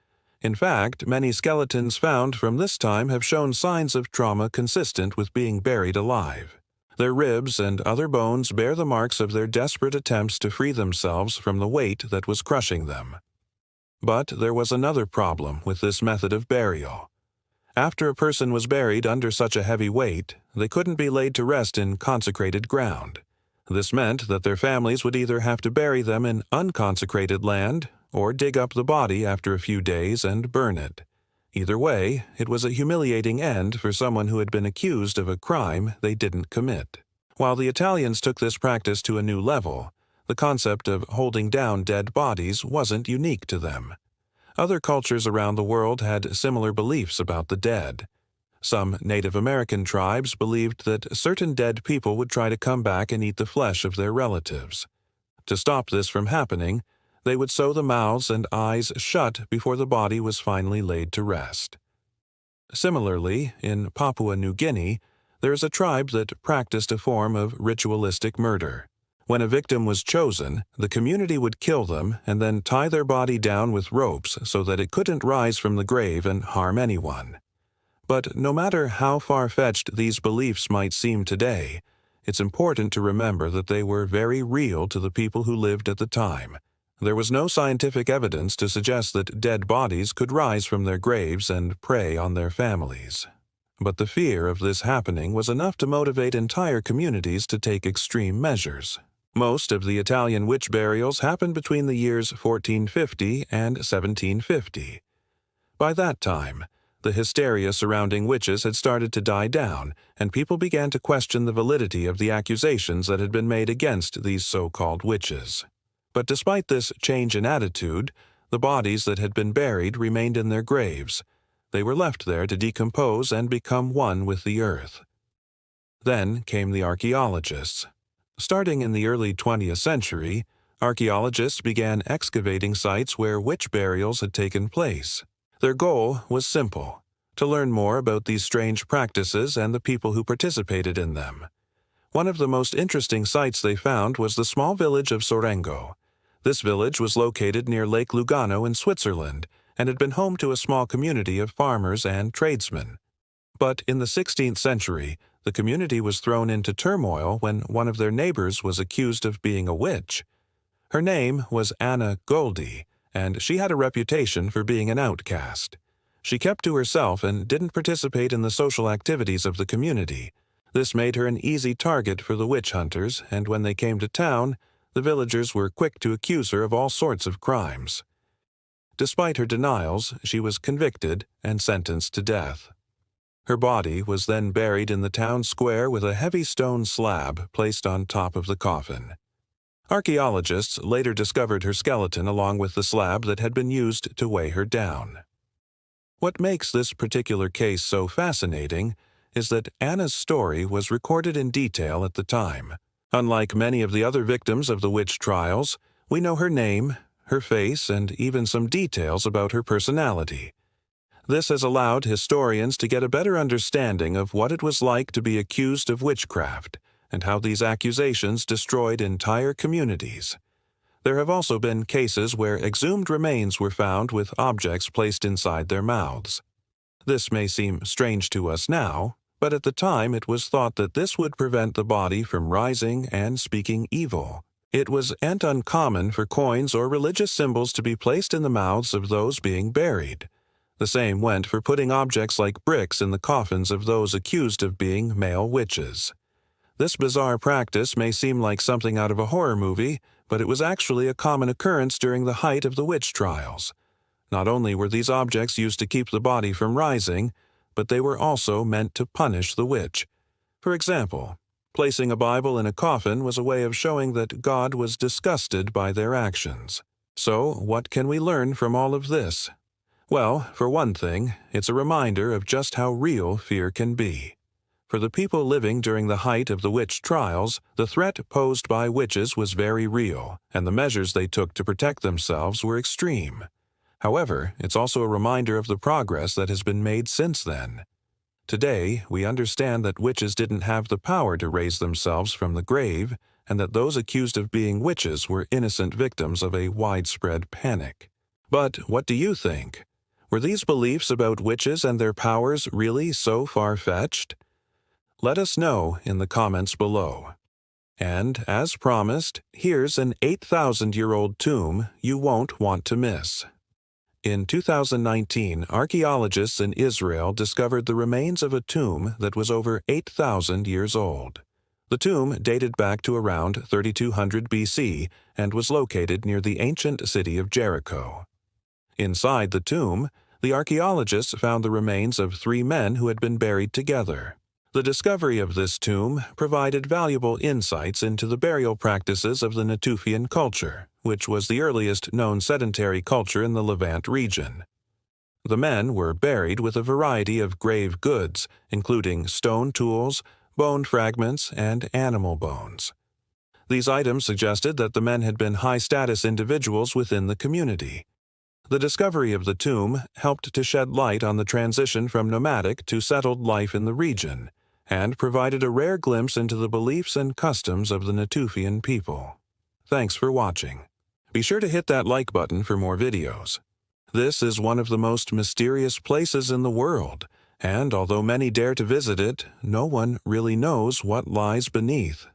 In fact, many skeletons found from this time have shown signs of trauma consistent with being buried alive. Their ribs and other bones bear the marks of their desperate attempts to free themselves from the weight that was crushing them. But there was another problem with this method of burial. After a person was buried under such a heavy weight, they couldn't be laid to rest in consecrated ground. This meant that their families would either have to bury them in unconsecrated land or dig up the body after a few days and burn it. Either way, it was a humiliating end for someone who had been accused of a crime they didn't commit. While the Italians took this practice to a new level, the concept of holding down dead bodies wasn't unique to them. Other cultures around the world had similar beliefs about the dead. Some Native American tribes believed that certain dead people would try to come back and eat the flesh of their relatives. To stop this from happening, they would sew the mouths and eyes shut before the body was finally laid to rest. Similarly, in Papua New Guinea, there is a tribe that practiced a form of ritualistic murder. When a victim was chosen, the community would kill them and then tie their body down with ropes so that it couldn't rise from the grave and harm anyone. But no matter how far-fetched these beliefs might seem today, it's important to remember that they were very real to the people who lived at the time. There was no scientific evidence to suggest that dead bodies could rise from their graves and prey on their families. But the fear of this happening was enough to motivate entire communities to take extreme measures. Most of the Italian witch burials happened between the years 1450 and 1750. By that time, the hysteria surrounding witches had started to die down, and people began to question the validity of the accusations that had been made against these so-called witches. But despite this change in attitude, the bodies that had been buried remained in their graves. They were left there to decompose and become one with the earth. Then came the archaeologists. Starting in the early 20th century, archaeologists began excavating sites where witch burials had taken place. Their goal was simple: to learn more about these strange practices and the people who participated in them. One of the most interesting sites they found was the small village of Sorengo. This village was located near Lake Lugano in Switzerland and had been home to a small community of farmers and tradesmen. But in the 16th century, the community was thrown into turmoil when one of their neighbors was accused of being a witch. Her name was Anna Goldi, and she had a reputation for being an outcast. She kept to herself and didn't participate in the social activities of the community. This made her an easy target for the witch hunters, and when they came to town, the villagers were quick to accuse her of all sorts of crimes. Despite her denials, she was convicted and sentenced to death. Her body was then buried in the town square with a heavy stone slab placed on top of the coffin. Archaeologists later discovered her skeleton along with the slab that had been used to weigh her down. What makes this particular case so fascinating is that Anna's story was recorded in detail at the time. Unlike many of the other victims of the witch trials, we know her name, her face, and even some details about her personality. This has allowed historians to get a better understanding of what it was like to be accused of witchcraft, and how these accusations destroyed entire communities. There have also been cases where exhumed remains were found with objects placed inside their mouths. This may seem strange to us now, But at the time it was thought that this would prevent the body from rising and speaking evil. It was uncommon for coins or religious symbols to be placed in the mouths of those being buried. The same went for putting objects like bricks in the coffins of those accused of being male witches. This bizarre practice may seem like something out of a horror movie, but it was actually a common occurrence during the height of the witch trials. Not only were these objects used to keep the body from rising, but they were also meant to punish the witch. For example, placing a Bible in a coffin was a way of showing that God was disgusted by their actions. So, what can we learn from all of this? Well, for one thing, it's a reminder of just how real fear can be. For the people living during the height of the witch trials, the threat posed by witches was very real, and the measures they took to protect themselves were extreme. However, it's also a reminder of the progress that has been made since then. Today, we understand that witches didn't have the power to raise themselves from the grave, and that those accused of being witches were innocent victims of a widespread panic. But what do you think? Were these beliefs about witches and their powers really so far-fetched? Let us know in the comments below. And, as promised, here's an 8,000-year-old tomb you won't want to miss. In 2019, archaeologists in Israel discovered the remains of a tomb that was over 8,000 years old. The tomb dated back to around 3200 BC and was located near the ancient city of Jericho. Inside the tomb, the archaeologists found the remains of 3 men who had been buried together. The discovery of this tomb provided valuable insights into the burial practices of the Natufian culture, which was the earliest known sedentary culture in the Levant region. The men were buried with a variety of grave goods, including stone tools, bone fragments, and animal bones. These items suggested that the men had been high-status individuals within the community. The discovery of the tomb helped to shed light on the transition from nomadic to settled life in the region, and provided a rare glimpse into the beliefs and customs of the Natufian people. Thanks for watching. Be sure to hit that like button for more videos. This is one of the most mysterious places in the world, and although many dare to visit it, no one really knows what lies beneath.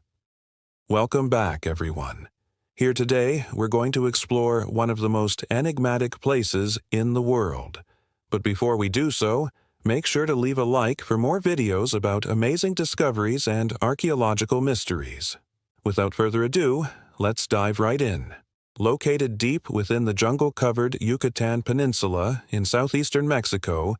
Welcome back, everyone. Here today, we're going to explore one of the most enigmatic places in the world. But before we do so, make sure to leave a like for more videos about amazing discoveries and archaeological mysteries. Without further ado, let's dive right in. Located deep within the jungle-covered Yucatan Peninsula in southeastern Mexico,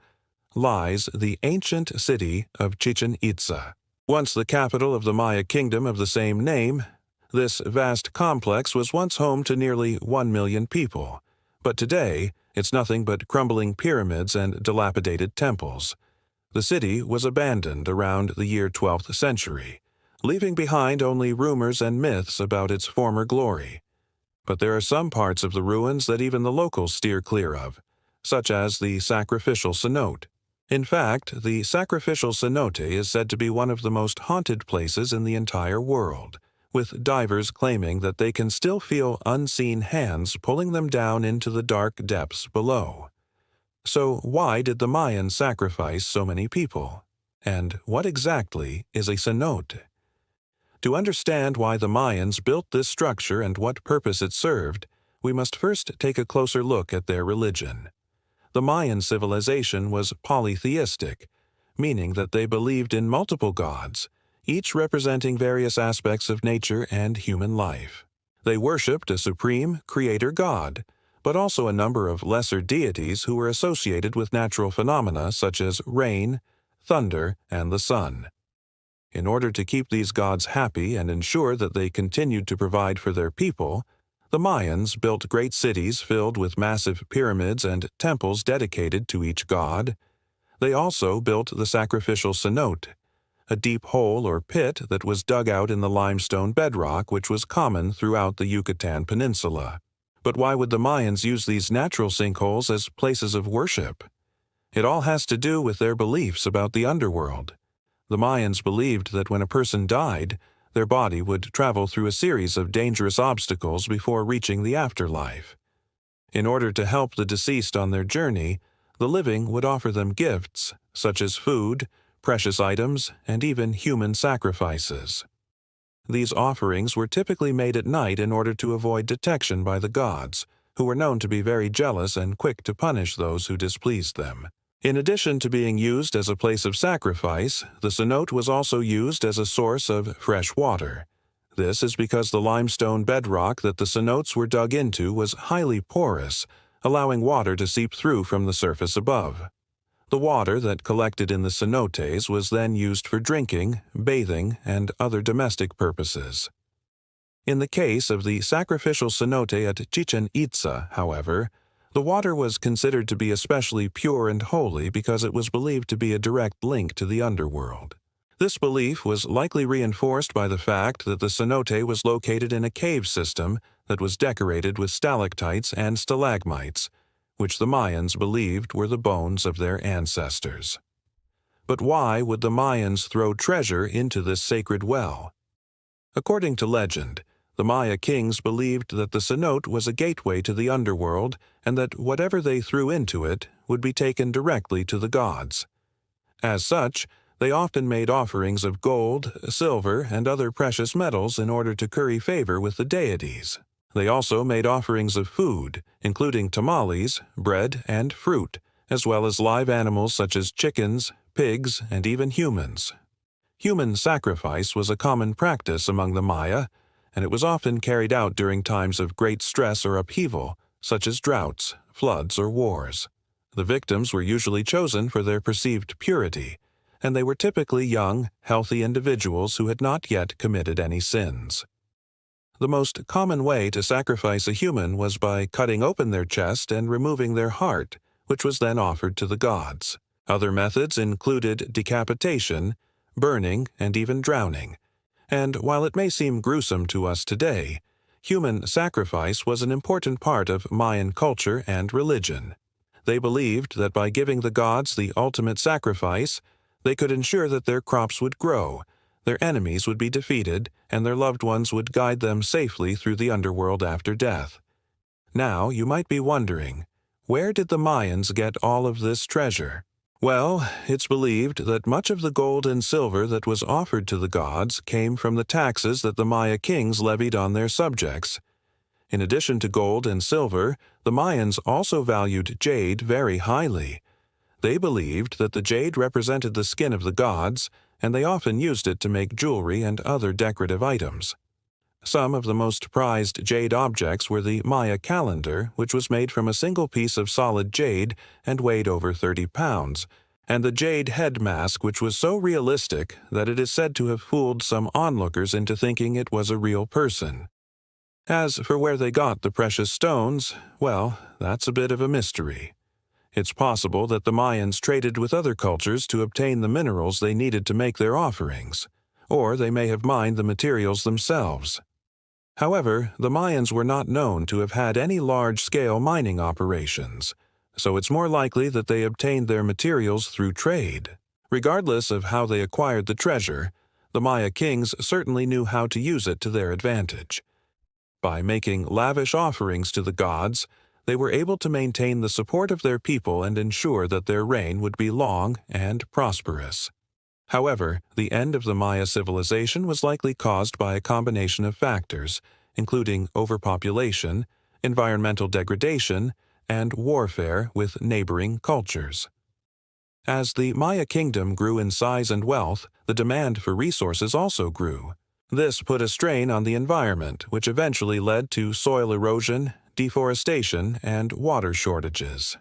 lies the ancient city of Chichen Itza. Once the capital of the Maya kingdom of the same name, this vast complex was once home to nearly 1 million people, but today it's nothing but crumbling pyramids and dilapidated temples. The city was abandoned around the year 12th century, leaving behind only rumors and myths about its former glory. But there are some parts of the ruins that even the locals steer clear of, such as the sacrificial cenote. In fact, the sacrificial cenote is said to be one of the most haunted places in the entire world, with divers claiming that they can still feel unseen hands pulling them down into the dark depths below. So why did the Mayans sacrifice so many people? And what exactly is a cenote? To understand why the Mayans built this structure and what purpose it served, we must first take a closer look at their religion. The Mayan civilization was polytheistic, meaning that they believed in multiple gods, each representing various aspects of nature and human life. They worshipped a supreme creator god, but also a number of lesser deities who were associated with natural phenomena such as rain, thunder, and the sun. In order to keep these gods happy and ensure that they continued to provide for their people, the Mayans built great cities filled with massive pyramids and temples dedicated to each god. They also built the sacrificial cenote, a deep hole or pit that was dug out in the limestone bedrock which was common throughout the Yucatan Peninsula. But why would the Mayans use these natural sinkholes as places of worship? It all has to do with their beliefs about the underworld. The Mayans believed that when a person died, their body would travel through a series of dangerous obstacles before reaching the afterlife. In order to help the deceased on their journey, the living would offer them gifts, such as food, precious items, and even human sacrifices. These offerings were typically made at night in order to avoid detection by the gods, who were known to be very jealous and quick to punish those who displeased them. In addition to being used as a place of sacrifice, the cenote was also used as a source of fresh water. This is because the limestone bedrock that the cenotes were dug into was highly porous, allowing water to seep through from the surface above. The water that collected in the cenotes was then used for drinking, bathing, and other domestic purposes. In the case of the sacrificial cenote at Chichen Itza, however, the water was considered to be especially pure and holy because it was believed to be a direct link to the underworld. This belief was likely reinforced by the fact that the cenote was located in a cave system that was decorated with stalactites and stalagmites, which the Mayans believed were the bones of their ancestors. But why would the Mayans throw treasure into this sacred well? According to legend, the Maya kings believed that the cenote was a gateway to the underworld and that whatever they threw into it would be taken directly to the gods. As such, they often made offerings of gold, silver, and other precious metals in order to curry favor with the deities. They also made offerings of food, including tamales, bread, and fruit, as well as live animals such as chickens, pigs, and even humans. Human sacrifice was a common practice among the Maya, and it was often carried out during times of great stress or upheaval, such as droughts, floods, or wars. The victims were usually chosen for their perceived purity, and they were typically young, healthy individuals who had not yet committed any sins. The most common way to sacrifice a human was by cutting open their chest and removing their heart, which was then offered to the gods. Other methods included decapitation, burning, and even drowning. And while it may seem gruesome to us today, human sacrifice was an important part of Mayan culture and religion. They believed that by giving the gods the ultimate sacrifice, they could ensure that their crops would grow, their enemies would be defeated, and their loved ones would guide them safely through the underworld after death. Now, you might be wondering, where did the Mayans get all of this treasure? Well, it's believed that much of the gold and silver that was offered to the gods came from the taxes that the Maya kings levied on their subjects. In addition to gold and silver, the Mayans also valued jade very highly. They believed that the jade represented the skin of the gods, and they often used it to make jewelry and other decorative items. Some of the most prized jade objects were the Maya calendar, which was made from a single piece of solid jade and weighed over 30 pounds, and the jade head mask, which was so realistic that it is said to have fooled some onlookers into thinking it was a real person. As for where they got the precious stones, well, that's a bit of a mystery. It's possible that the Mayans traded with other cultures to obtain the minerals they needed to make their offerings, or they may have mined the materials themselves. However, the Mayans were not known to have had any large-scale mining operations, so it's more likely that they obtained their materials through trade. Regardless of how they acquired the treasure, the Maya kings certainly knew how to use it to their advantage. By making lavish offerings to the gods, they were able to maintain the support of their people and ensure that their reign would be long and prosperous. However, the end of the Maya civilization was likely caused by a combination of factors, including overpopulation, environmental degradation, and warfare with neighboring cultures. As the Maya kingdom grew in size and wealth, the demand for resources also grew. This put a strain on the environment, which eventually led to soil erosion, deforestation, and water shortages.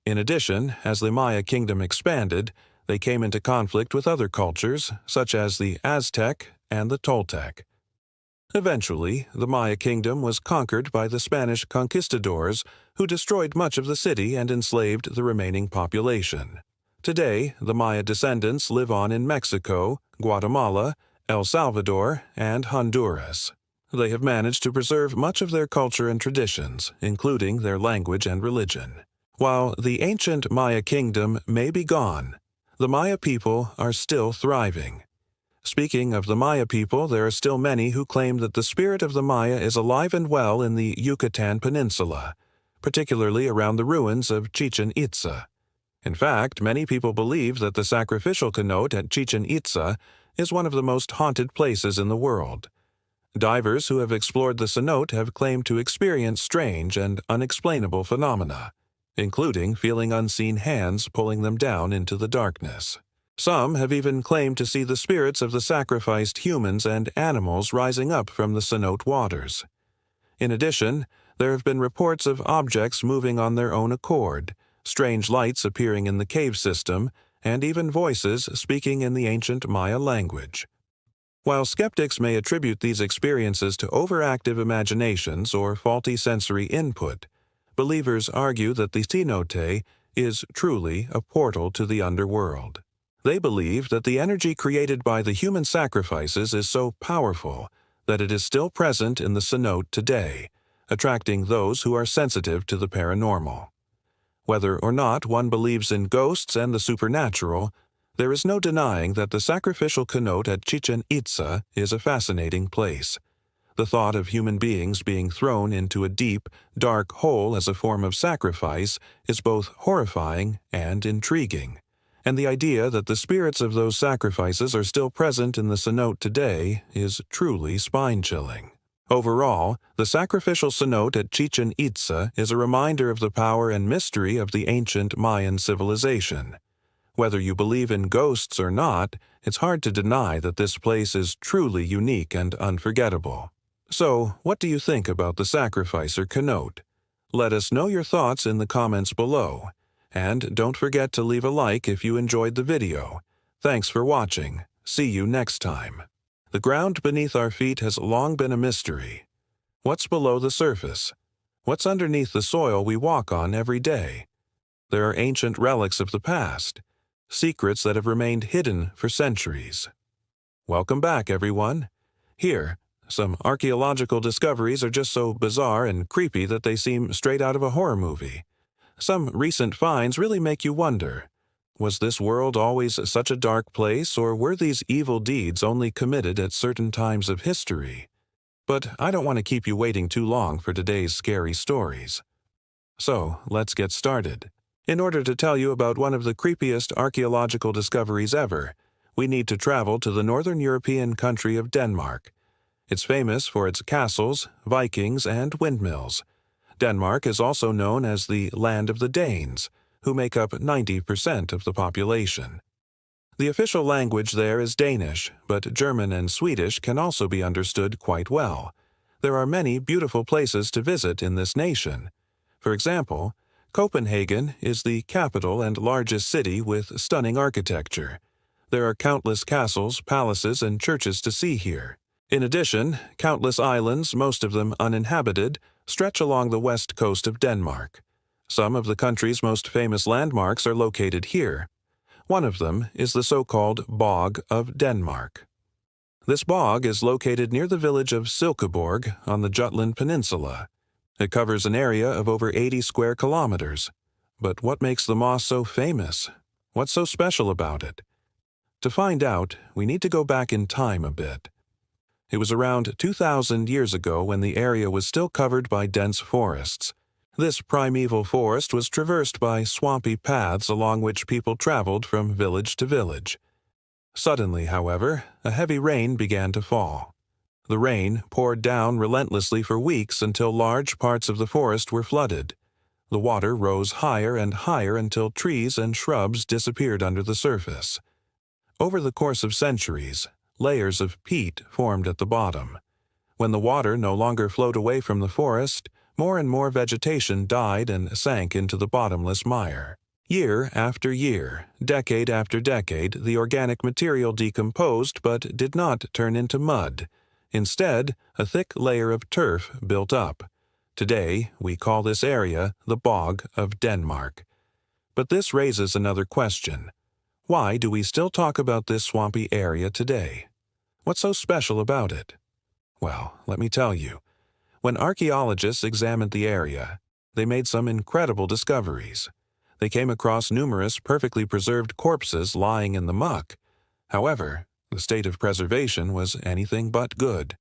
In addition, as the Maya kingdom expanded, they came into conflict with other cultures, such as the Aztec and the Toltec. Eventually, the Maya kingdom was conquered by the Spanish conquistadors, who destroyed much of the city and enslaved the remaining population. Today, the Maya descendants live on in Mexico, Guatemala, El Salvador, and Honduras. They have managed to preserve much of their culture and traditions, including their language and religion. While the ancient Maya kingdom may be gone, the Maya people are still thriving. Speaking of the Maya people, there are still many who claim that the spirit of the Maya is alive and well in the Yucatan Peninsula, particularly around the ruins of Chichen Itza. In fact, many people believe that the sacrificial cenote at Chichen Itza is one of the most haunted places in the world. Divers who have explored the cenote have claimed to experience strange and unexplainable phenomena, including feeling unseen hands pulling them down into the darkness. Some have even claimed to see the spirits of the sacrificed humans and animals rising up from the cenote waters. In addition, there have been reports of objects moving on their own accord, strange lights appearing in the cave system, and even voices speaking in the ancient Maya language. While skeptics may attribute these experiences to overactive imaginations or faulty sensory input, believers argue that the cenote is truly a portal to the underworld. They believe that the energy created by the human sacrifices is so powerful that it is still present in the cenote today, attracting those who are sensitive to the paranormal. Whether or not one believes in ghosts and the supernatural, there is no denying that the sacrificial cenote at Chichen Itza is a fascinating place. The thought of human beings being thrown into a deep, dark hole as a form of sacrifice is both horrifying and intriguing, and the idea that the spirits of those sacrifices are still present in the cenote today is truly spine-chilling. Overall, the sacrificial cenote at Chichen Itza is a reminder of the power and mystery of the ancient Mayan civilization. Whether you believe in ghosts or not, it's hard to deny that this place is truly unique and unforgettable. So, what do you think about the sacrificer cenote? Let us know your thoughts in the comments below. And don't forget to leave a like if you enjoyed the video. Thanks for watching. See you next time. The ground beneath our feet has long been a mystery. What's below the surface? What's underneath the soil we walk on every day? There are ancient relics of the past, secrets that have remained hidden for centuries. Welcome back, everyone. Here, some archaeological discoveries are just so bizarre and creepy that they seem straight out of a horror movie. Some recent finds really make you wonder, was this world always such a dark place, or were these evil deeds only committed at certain times of history? But I don't want to keep you waiting too long for today's scary stories. So, let's get started. In order to tell you about one of the creepiest archaeological discoveries ever, we need to travel to the northern European country of Denmark. It's famous for its castles, Vikings, and windmills. Denmark is also known as the Land of the Danes, who make up 90% of the population. The official language there is Danish, but German and Swedish can also be understood quite well. There are many beautiful places to visit in this nation. For example, Copenhagen is the capital and largest city with stunning architecture. There are countless castles, palaces, and churches to see here. In addition, countless islands, most of them uninhabited, stretch along the west coast of Denmark. Some of the country's most famous landmarks are located here. One of them is the so-called Bog of Denmark. This bog is located near the village of Silkeborg on the Jutland Peninsula. It covers an area of over 80 square kilometers. But what makes the moss so famous? What's so special about it? To find out, we need to go back in time a bit. It was around 2,000 years ago when the area was still covered by dense forests. This primeval forest was traversed by swampy paths along which people traveled from village to village. Suddenly, however, a heavy rain began to fall. The rain poured down relentlessly for weeks until large parts of the forest were flooded. The water rose higher and higher until trees and shrubs disappeared under the surface. Over the course of centuries, layers of peat formed at the bottom. When the water no longer flowed away from the forest, more and more vegetation died and sank into the bottomless mire. Year after year, decade after decade, the organic material decomposed but did not turn into mud. Instead, a thick layer of turf built up. Today, we call this area the Bog of Denmark. But this raises another question. Why do we still talk about this swampy area today? What's so special about it? Well, let me tell you. When archaeologists examined the area, they made some incredible discoveries. They came across numerous perfectly preserved corpses lying in the muck. However, the state of preservation was anything but good.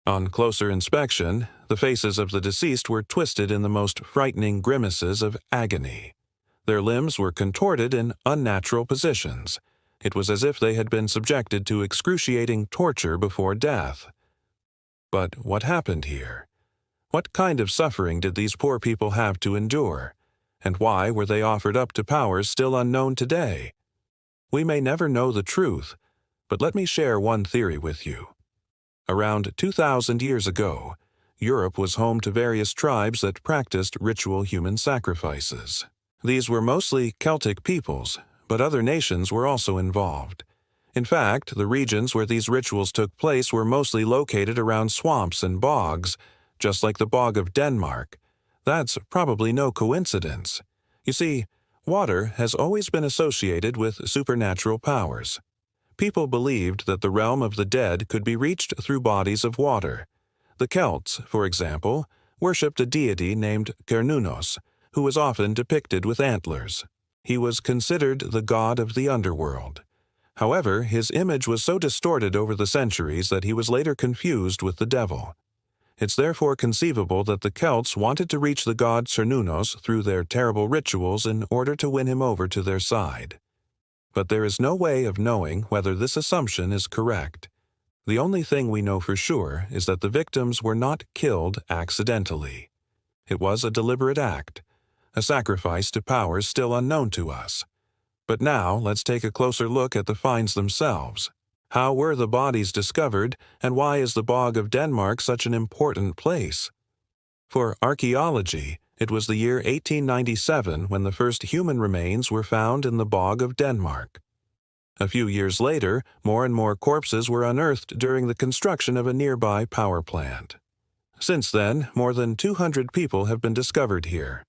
On closer inspection, the faces of the deceased were twisted in the most frightening grimaces of agony. Their limbs were contorted in unnatural positions. It was as if they had been subjected to excruciating torture before death. But what happened here? What kind of suffering did these poor people have to endure? And why were they offered up to powers still unknown today? We may never know the truth, but let me share one theory with you. Around 2,000 years ago, Europe was home to various tribes that practiced ritual human sacrifices. These were mostly Celtic peoples, but other nations were also involved. In fact, the regions where these rituals took place were mostly located around swamps and bogs, just like the Bog of Denmark. That's probably no coincidence. You see, water has always been associated with supernatural powers. People believed that the realm of the dead could be reached through bodies of water. The Celts, for example, worshipped a deity named Cernunnos, who was often depicted with antlers. He was considered the god of the underworld. However, his image was so distorted over the centuries that he was later confused with the devil. It's therefore conceivable that the Celts wanted to reach the god Cernunnos through their terrible rituals in order to win him over to their side. But there is no way of knowing whether this assumption is correct. The only thing we know for sure is that the victims were not killed accidentally. It was a deliberate act, a sacrifice to powers still unknown to us. But now let's take a closer look at the finds themselves. How were the bodies discovered, and why is the Bog of Denmark such an important place? For archaeology, it was the year 1897 when the first human remains were found in the Bog of Denmark. A few years later, more and more corpses were unearthed during the construction of a nearby power plant. Since then, more than 200 people have been discovered here.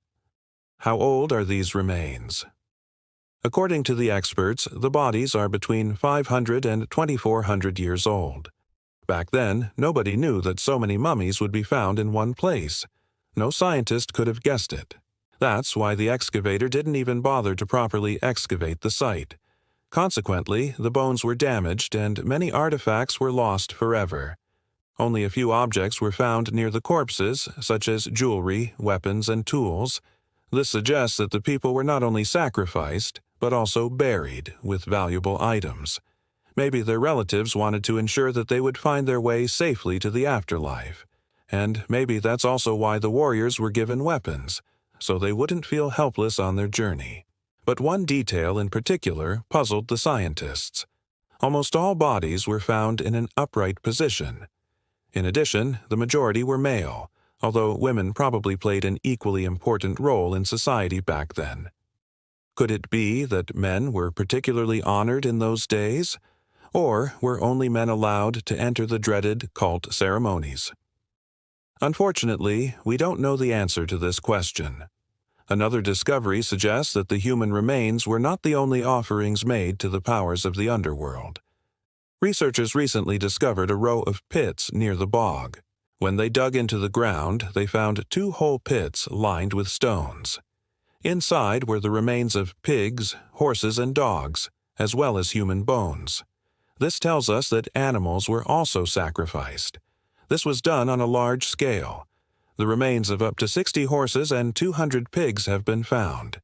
How old are these remains? According to the experts, the bodies are between 500 and 2,400 years old. Back then, nobody knew that so many mummies would be found in one place. No scientist could have guessed it. That's why the excavator didn't even bother to properly excavate the site. Consequently, the bones were damaged and many artifacts were lost forever. Only a few objects were found near the corpses, such as jewelry, weapons, and tools. This suggests that the people were not only sacrificed, but also buried with valuable items. Maybe their relatives wanted to ensure that they would find their way safely to the afterlife. And maybe that's also why the warriors were given weapons, so they wouldn't feel helpless on their journey. But one detail in particular puzzled the scientists. Almost all bodies were found in an upright position. In addition, the majority were male, although women probably played an equally important role in society back then. Could it be that men were particularly honored in those days? Or were only men allowed to enter the dreaded cult ceremonies? Unfortunately, we don't know the answer to this question. Another discovery suggests that the human remains were not the only offerings made to the powers of the underworld. Researchers recently discovered a row of pits near the bog. When they dug into the ground, they found 2 whole pits lined with stones. Inside were the remains of pigs, horses, and dogs, as well as human bones. This tells us that animals were also sacrificed. This was done on a large scale. The remains of up to 60 horses and 200 pigs have been found.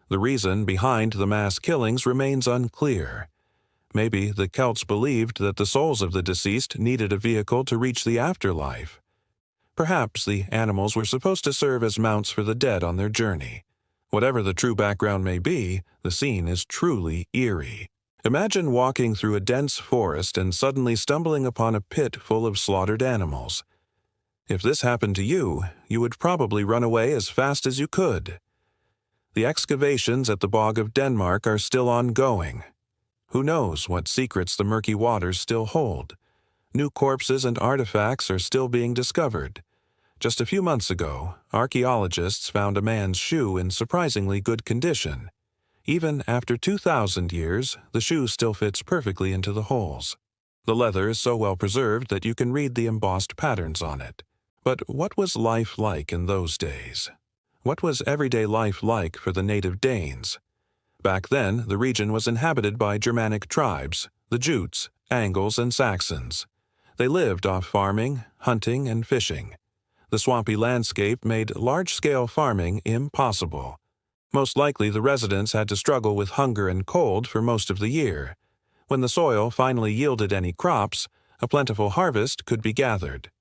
The reason behind the mass killings remains unclear. Maybe the Celts believed that the souls of the deceased needed a vehicle to reach the afterlife. Perhaps the animals were supposed to serve as mounts for the dead on their journey. Whatever the true background may be, the scene is truly eerie. Imagine walking through a dense forest and suddenly stumbling upon a pit full of slaughtered animals. If this happened to you, you would probably run away as fast as you could. The excavations at the Bog of Denmark are still ongoing. Who knows what secrets the murky waters still hold? New corpses and artifacts are still being discovered. Just a few months ago, archaeologists found a man's shoe in surprisingly good condition. Even after 2,000 years, the shoe still fits perfectly into the holes. The leather is so well preserved that you can read the embossed patterns on it. But what was life like in those days? What was everyday life like for the native Danes? Back then, the region was inhabited by Germanic tribes, the Jutes, Angles, and Saxons. They lived off farming, hunting, and fishing. The swampy landscape made large-scale farming impossible. Most likely the residents had to struggle with hunger and cold for most of the year. When the soil finally yielded any crops, a plentiful harvest could be gathered.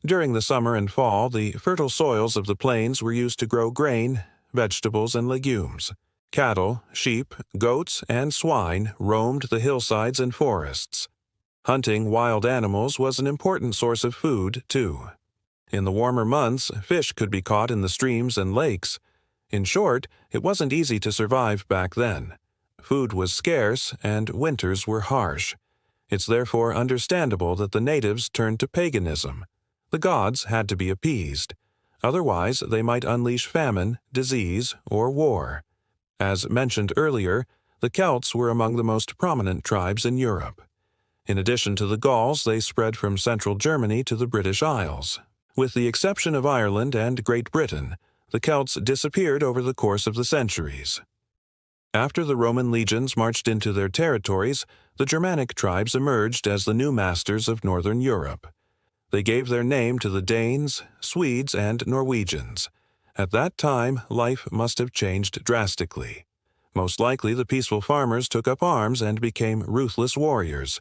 During the summer and fall, the fertile soils of the plains were used to grow grain, vegetables, and legumes. Cattle, sheep, goats, and swine roamed the hillsides and forests. Hunting wild animals was an important source of food, too. In the warmer months, fish could be caught in the streams and lakes. In short, it wasn't easy to survive back then. Food was scarce, and winters were harsh. It's therefore understandable that the natives turned to paganism. The gods had to be appeased. Otherwise, they might unleash famine, disease, or war. As mentioned earlier, the Celts were among the most prominent tribes in Europe. In addition to the Gauls, they spread from central Germany to the British Isles. With the exception of Ireland and Great Britain, the Celts disappeared over the course of the centuries. After the Roman legions marched into their territories, the Germanic tribes emerged as the new masters of northern Europe. They gave their name to the Danes, Swedes, and Norwegians. At that time, life must have changed drastically. Most likely, the peaceful farmers took up arms and became ruthless warriors.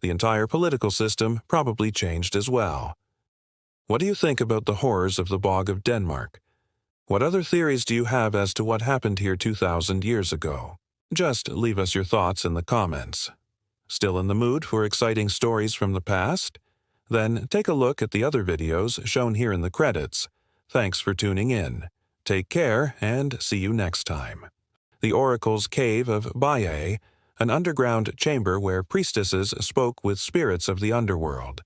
The entire political system probably changed as well. What do you think about the horrors of the Bog of Denmark? What other theories do you have as to what happened here 2,000 years ago? Just leave us your thoughts in the comments. Still in the mood for exciting stories from the past? Then take a look at the other videos shown here in the credits. Thanks for tuning in. Take care and see you next time. The Oracle's Cave of Baiae, an underground chamber where priestesses spoke with spirits of the underworld.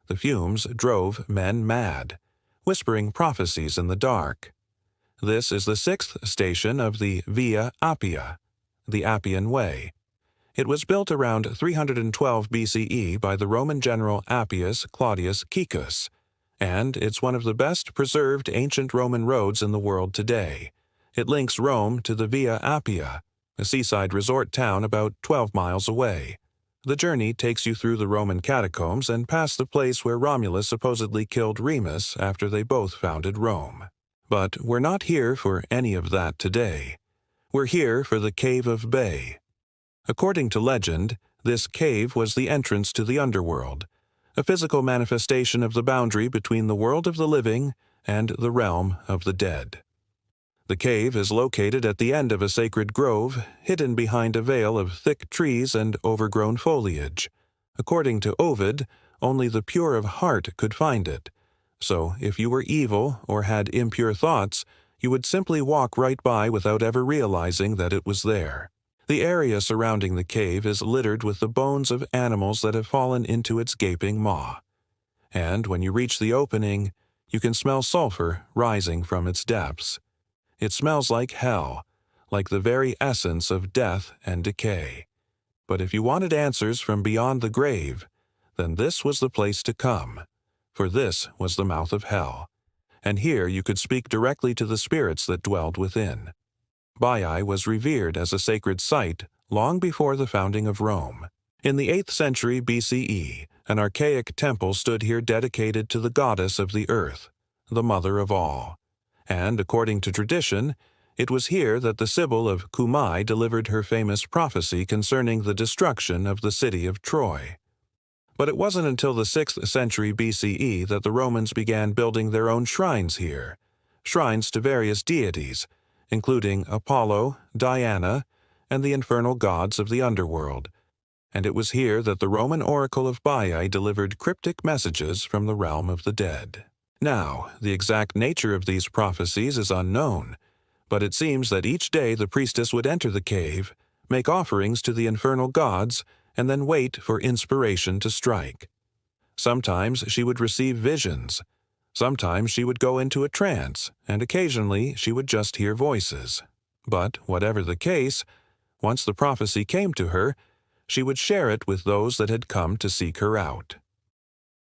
The fumes drove men mad, whispering prophecies in the dark. This is the 6th station of the Via Appia, the Appian Way. It was built around 312 BCE by the Roman general Appius Claudius Caecus, and it's one of the best preserved ancient Roman roads in the world today. It links Rome to the Via Appia, a seaside resort town about 12 miles away. The journey takes you through the Roman catacombs and past the place where Romulus supposedly killed Remus after they both founded Rome. But we're not here for any of that today. We're here for the Cave of Baiae. According to legend, this cave was the entrance to the underworld, a physical manifestation of the boundary between the world of the living and the realm of the dead. The cave is located at the end of a sacred grove, hidden behind a veil of thick trees and overgrown foliage. According to Ovid, only the pure of heart could find it. So, if you were evil or had impure thoughts, you would simply walk right by without ever realizing that it was there. The area surrounding the cave is littered with the bones of animals that have fallen into its gaping maw. And when you reach the opening, you can smell sulfur rising from its depths. It smells like hell, like the very essence of death and decay. But if you wanted answers from beyond the grave, then this was the place to come, for this was the mouth of hell, and here you could speak directly to the spirits that dwelled within. Baiae was revered as a sacred site long before the founding of Rome. In the 8th century BCE, an archaic temple stood here dedicated to the goddess of the earth, the mother of all. And, according to tradition, it was here that the Sibyl of Cumae delivered her famous prophecy concerning the destruction of the city of Troy. But it wasn't until the 6th century BCE that the Romans began building their own shrines here, shrines to various deities, including Apollo, Diana, and the infernal gods of the underworld. And it was here that the Roman oracle of Baiae delivered cryptic messages from the realm of the dead. Now, the exact nature of these prophecies is unknown, but it seems that each day the priestess would enter the cave, make offerings to the infernal gods, and then wait for inspiration to strike. Sometimes she would receive visions. Sometimes she would go into a trance, and occasionally she would just hear voices. But, whatever the case, once the prophecy came to her, she would share it with those that had come to seek her out.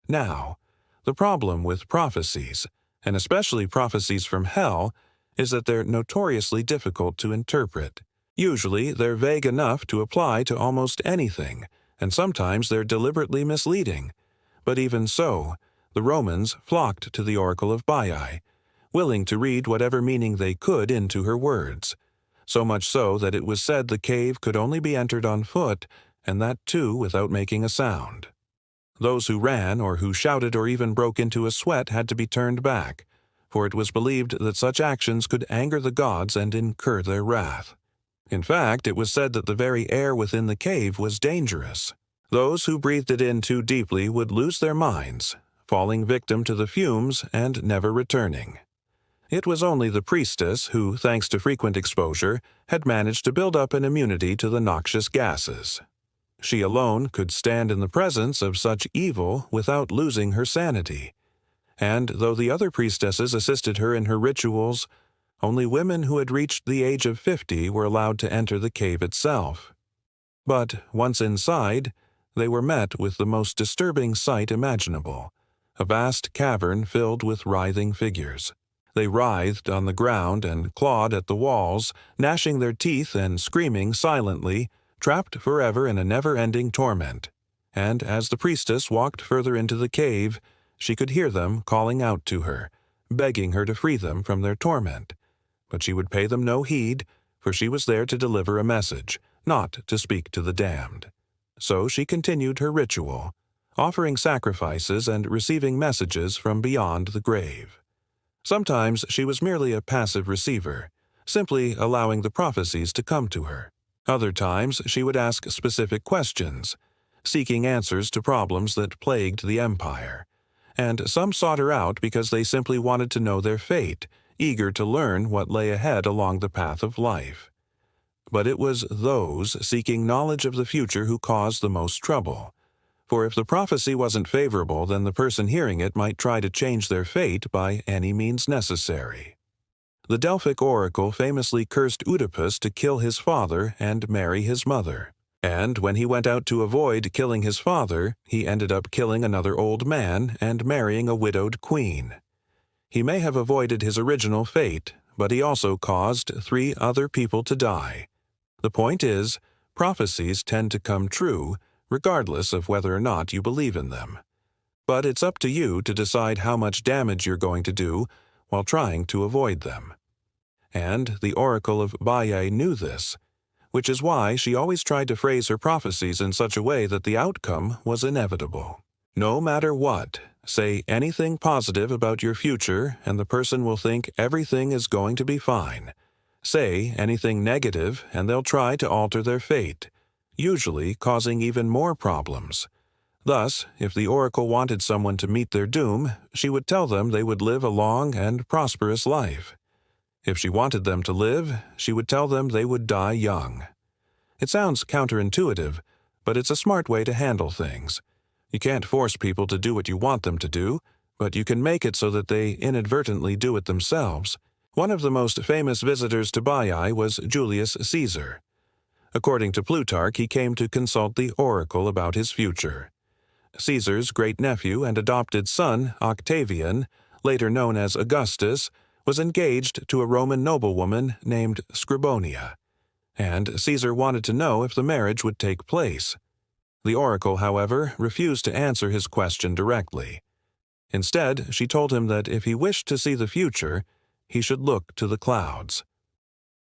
Now, the problem with prophecies, and especially prophecies from hell, is that they're notoriously difficult to interpret. Usually, they're vague enough to apply to almost anything, and sometimes they're deliberately misleading. But even so, the Romans flocked to the oracle of Baiae, willing to read whatever meaning they could into her words. so much so that it was said the cave could only be entered on foot, and that too without making a sound. Those who ran or who shouted or even broke into a sweat had to be turned back, for it was believed that such actions could anger the gods and incur their wrath. In fact, it was said that the very air within the cave was dangerous. Those who breathed it in too deeply would lose their minds, falling victim to the fumes and never returning. It was only the priestess who, thanks to frequent exposure, had managed to build up an immunity to the noxious gases. She alone could stand in the presence of such evil without losing her sanity. And though the other priestesses assisted her in her rituals, only women who had reached the age of 50 were allowed to enter the cave itself. But once inside, they were met with the most disturbing sight imaginable, a vast cavern filled with writhing figures. They writhed on the ground and clawed at the walls, gnashing their teeth and screaming silently, trapped forever in a never-ending torment. And as the priestess walked further into the cave, she could hear them calling out to her, begging her to free them from their torment. But she would pay them no heed, for she was there to deliver a message, not to speak to the damned. So she continued her ritual, offering sacrifices and receiving messages from beyond the grave. Sometimes she was merely a passive receiver, simply allowing the prophecies to come to her. Other times she would ask specific questions, seeking answers to problems that plagued the empire. And some sought her out because they simply wanted to know their fate, eager to learn what lay ahead along the path of life. But it was those seeking knowledge of the future who caused the most trouble. For if the prophecy wasn't favorable, then the person hearing it might try to change their fate by any means necessary. The Delphic oracle famously cursed Oedipus to kill his father and marry his mother. And when he went out to avoid killing his father, he ended up killing another old man and marrying a widowed queen. He may have avoided his original fate, but he also caused 3 other people to die. The point is, prophecies tend to come true, regardless of whether or not you believe in them. But it's up to you to decide how much damage you're going to do while trying to avoid them. And the oracle of Baiae knew this, which is why she always tried to phrase her prophecies in such a way that the outcome was inevitable. No matter what, say anything positive about your future and the person will think everything is going to be fine. Say anything negative and they'll try to alter their fate, usually causing even more problems. Thus, if the oracle wanted someone to meet their doom, she would tell them they would live a long and prosperous life. If she wanted them to live, she would tell them they would die young. It sounds counterintuitive, but it's a smart way to handle things. You can't force people to do what you want them to do, but you can make it so that they inadvertently do it themselves. One of the most famous visitors to Baiae was Julius Caesar. According to Plutarch, he came to consult the oracle about his future. Caesar's great-nephew and adopted son, Octavian, later known as Augustus, was engaged to a Roman noblewoman named Scribonia, and Caesar wanted to know if the marriage would take place. The oracle, however, refused to answer his question directly. Instead, she told him that if he wished to see the future, he should look to the clouds.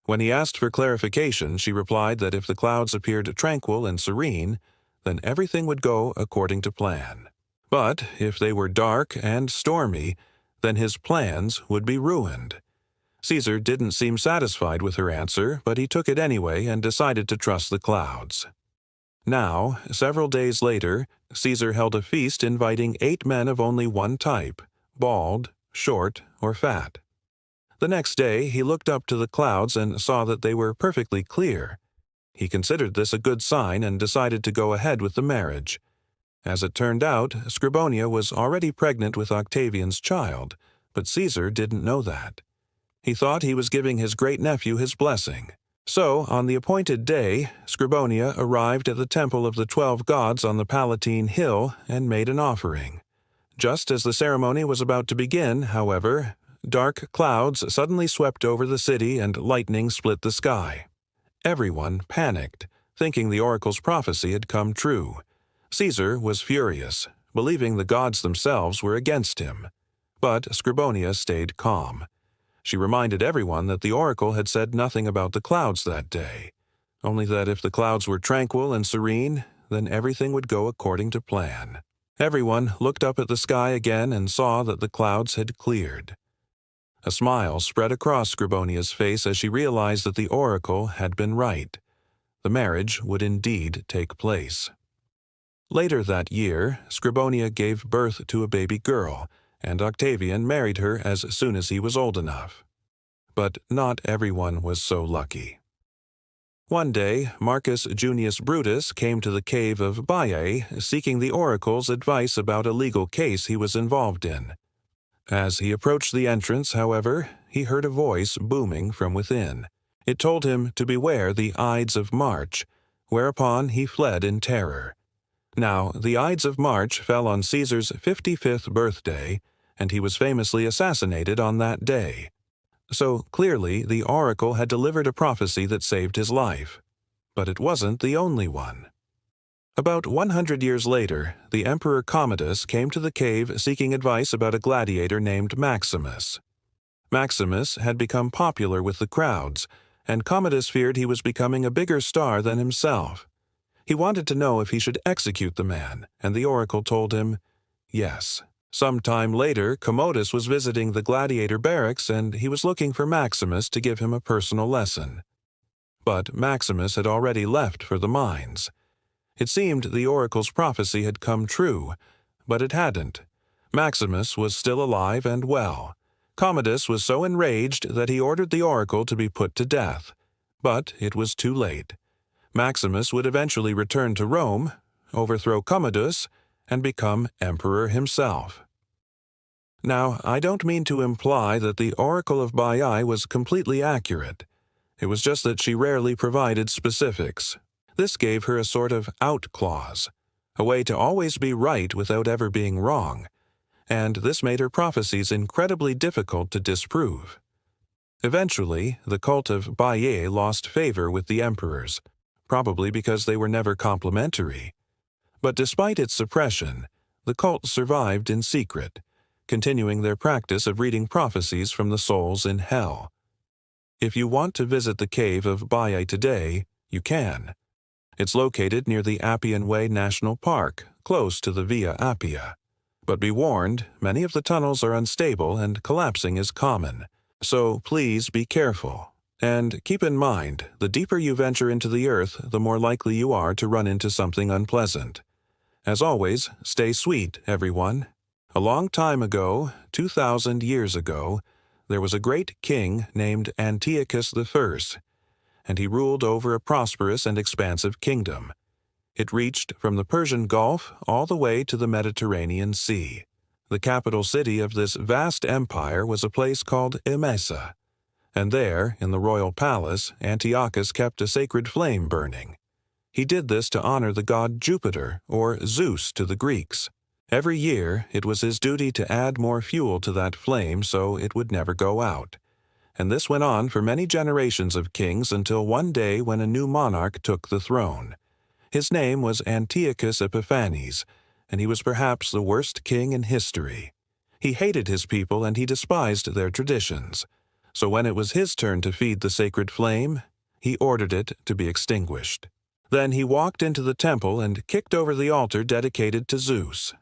When he asked for clarification, she replied that if the clouds appeared tranquil and serene, then everything would go according to plan. But if they were dark and stormy, then his plans would be ruined. Caesar didn't seem satisfied with her answer, but he took it anyway and decided to trust the clouds. Now, several days later, Caesar held a feast inviting 8 men of only one type, bald, short, or fat. The next day, he looked up to the clouds and saw that they were perfectly clear. He considered this a good sign and decided to go ahead with the marriage. As it turned out, Scribonia was already pregnant with Octavian's child, but Caesar didn't know that. He thought he was giving his great-nephew his blessing. So, on the appointed day, Scribonia arrived at the temple of the 12 gods on the Palatine Hill and made an offering. Just as the ceremony was about to begin, however, dark clouds suddenly swept over the city and lightning split the sky. Everyone panicked, thinking the oracle's prophecy had come true. Caesar was furious, believing the gods themselves were against him. But Scribonia stayed calm. She reminded everyone that the oracle had said nothing about the clouds that day, only that if the clouds were tranquil and serene, then everything would go according to plan. Everyone looked up at the sky again and saw that the clouds had cleared. A smile spread across Scribonia's face as she realized that the oracle had been right. The marriage would indeed take place. Later that year, Scribonia gave birth to a baby girl, and Octavian married her as soon as he was old enough. But not everyone was so lucky. One day, Marcus Junius Brutus came to the cave of Baiae, seeking the oracle's advice about a legal case he was involved in. As he approached the entrance, however, he heard a voice booming from within. It told him to beware the Ides of March, whereupon he fled in terror. Now, the Ides of March fell on Caesar's 55th birthday, and he was famously assassinated on that day. So clearly the oracle had delivered a prophecy that saved his life. But it wasn't the only one. About 100 years later, the Emperor Commodus came to the cave seeking advice about a gladiator named Maximus. Maximus had become popular with the crowds, and Commodus feared he was becoming a bigger star than himself. He wanted to know if he should execute the man, and the oracle told him, yes. Some time later, Commodus was visiting the gladiator barracks, and he was looking for Maximus to give him a personal lesson. But Maximus had already left for the mines. It seemed the oracle's prophecy had come true, but it hadn't. Maximus was still alive and well. Commodus was so enraged that he ordered the oracle to be put to death. But it was too late. Maximus would eventually return to Rome, overthrow Commodus, and become emperor himself. Now, I don't mean to imply that the oracle of Baiae was completely accurate. It was just that she rarely provided specifics. This gave her a sort of out clause, a way to always be right without ever being wrong, and this made her prophecies incredibly difficult to disprove. Eventually, the cult of Baiae lost favor with the emperors, probably because they were never complimentary. But despite its suppression, the cult survived in secret, continuing their practice of reading prophecies from the souls in hell. If you want to visit the cave of Baiae today, you can. It's located near the Appian Way National Park, close to the Via Appia. But be warned, many of the tunnels are unstable and collapsing is common, so please be careful. And keep in mind, the deeper you venture into the earth, the more likely you are to run into something unpleasant. As always, stay sweet, everyone. A long time ago, 2,000 years ago, there was a great king named Antiochus I, and he ruled over a prosperous and expansive kingdom. It reached from the Persian Gulf all the way to the Mediterranean Sea. The capital city of this vast empire was a place called Emesa, and there, in the royal palace, Antiochus kept a sacred flame burning. He did this to honor the god Jupiter, or Zeus to the Greeks. Every year, it was his duty to add more fuel to that flame so it would never go out. And this went on for many generations of kings until one day when a new monarch took the throne. His name was Antiochus Epiphanes, and he was perhaps the worst king in history. He hated his people and he despised their traditions. So when it was his turn to feed the sacred flame, he ordered it to be extinguished. Then he walked into the temple and kicked over the altar dedicated to Zeus.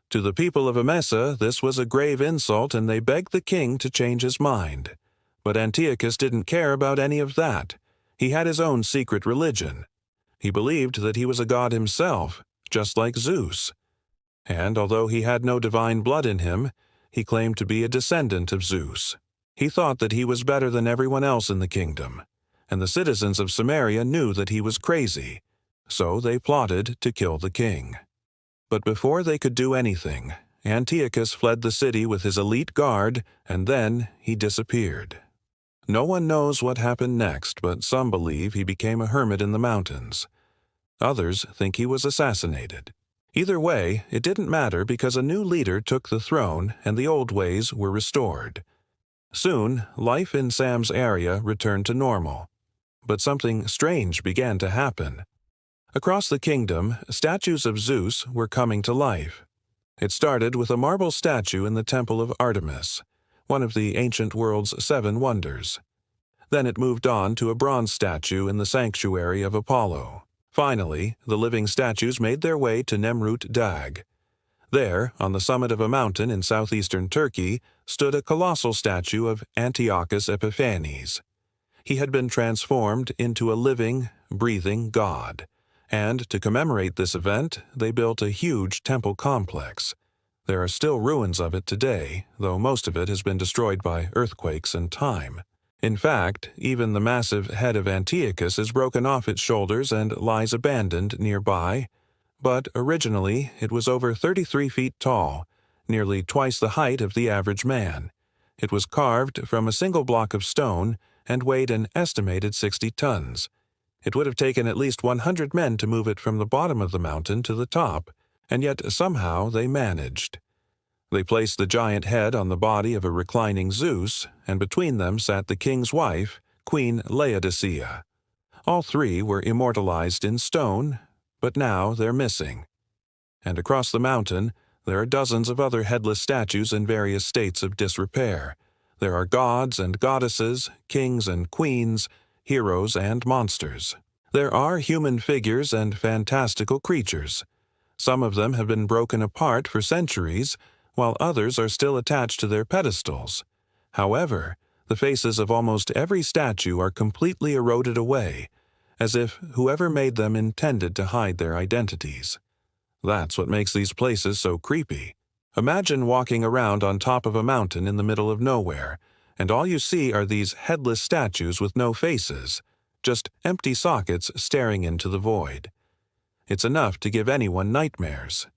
To the people of Emesa, this was a grave insult, and they begged the king to change his mind. But Antiochus didn't care about any of that. He had his own secret religion. He believed that he was a god himself, just like Zeus. And although he had no divine blood in him, he claimed to be a descendant of Zeus. He thought that he was better than everyone else in the kingdom, and the citizens of Samaria knew that he was crazy, so they plotted to kill the king. But before they could do anything, Antiochus fled the city with his elite guard, and then he disappeared. No one knows what happened next, but some believe he became a hermit in the mountains. Others think he was assassinated. Either way, it didn't matter because a new leader took the throne and the old ways were restored. Soon, life in Sam's area returned to normal. But something strange began to happen. Across the kingdom, statues of Zeus were coming to life. It started with a marble statue in the temple of Artemis. one of the ancient world's 7 wonders. Then it moved on to a bronze statue in the sanctuary of Apollo. Finally, the living statues made their way to Nemrut Dag. There, on the summit of a mountain in southeastern Turkey, stood a colossal statue of Antiochus Epiphanes. He had been transformed into a living, breathing god, and to commemorate this event, they built a huge temple complex. There are still ruins of it today, though most of it has been destroyed by earthquakes and time. In fact, even the massive head of Antiochus is broken off its shoulders and lies abandoned nearby, but originally it was over 33 feet tall, nearly twice the height of the average man. It was carved from a single block of stone and weighed an estimated 60 tons. It would have taken at least 100 men to move it from the bottom of the mountain to the top, and yet somehow they managed. They placed the giant head on the body of a reclining Zeus, and between them sat the king's wife, Queen Laodicea. All 3 were immortalized in stone, but now they're missing. And across the mountain, there are dozens of other headless statues in various states of disrepair. There are gods and goddesses, kings and queens, heroes and monsters. There are human figures and fantastical creatures. Some of them have been broken apart for centuries, while others are still attached to their pedestals. However, the faces of almost every statue are completely eroded away, as if whoever made them intended to hide their identities. That's what makes these places so creepy. Imagine walking around on top of a mountain in the middle of nowhere, and all you see are these headless statues with no faces, just empty sockets staring into the void. It's enough to give anyone nightmares.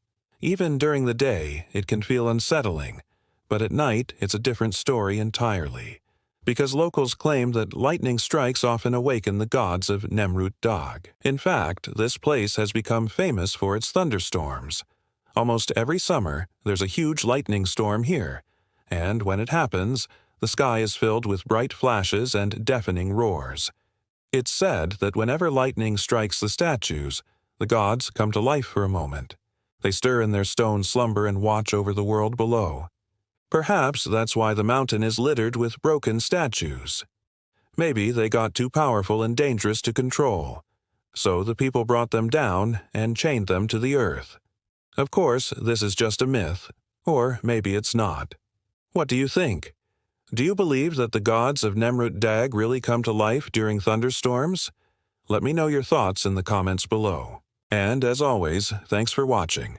Even during the day, it can feel unsettling, but at night it's a different story entirely, because locals claim that lightning strikes often awaken the gods of Nemrut Dag. In fact, this place has become famous for its thunderstorms. Almost every summer, there's a huge lightning storm here, and when it happens, the sky is filled with bright flashes and deafening roars. It's said that whenever lightning strikes the statues, the gods come to life for a moment. They stir in their stone slumber and watch over the world below. Perhaps that's why the mountain is littered with broken statues. Maybe they got too powerful and dangerous to control, so the people brought them down and chained them to the earth. Of course, this is just a myth, or maybe it's not. What do you think? Do you believe that the gods of Nemrut Dag really come to life during thunderstorms? Let me know your thoughts in the comments below. And as always, thanks for watching.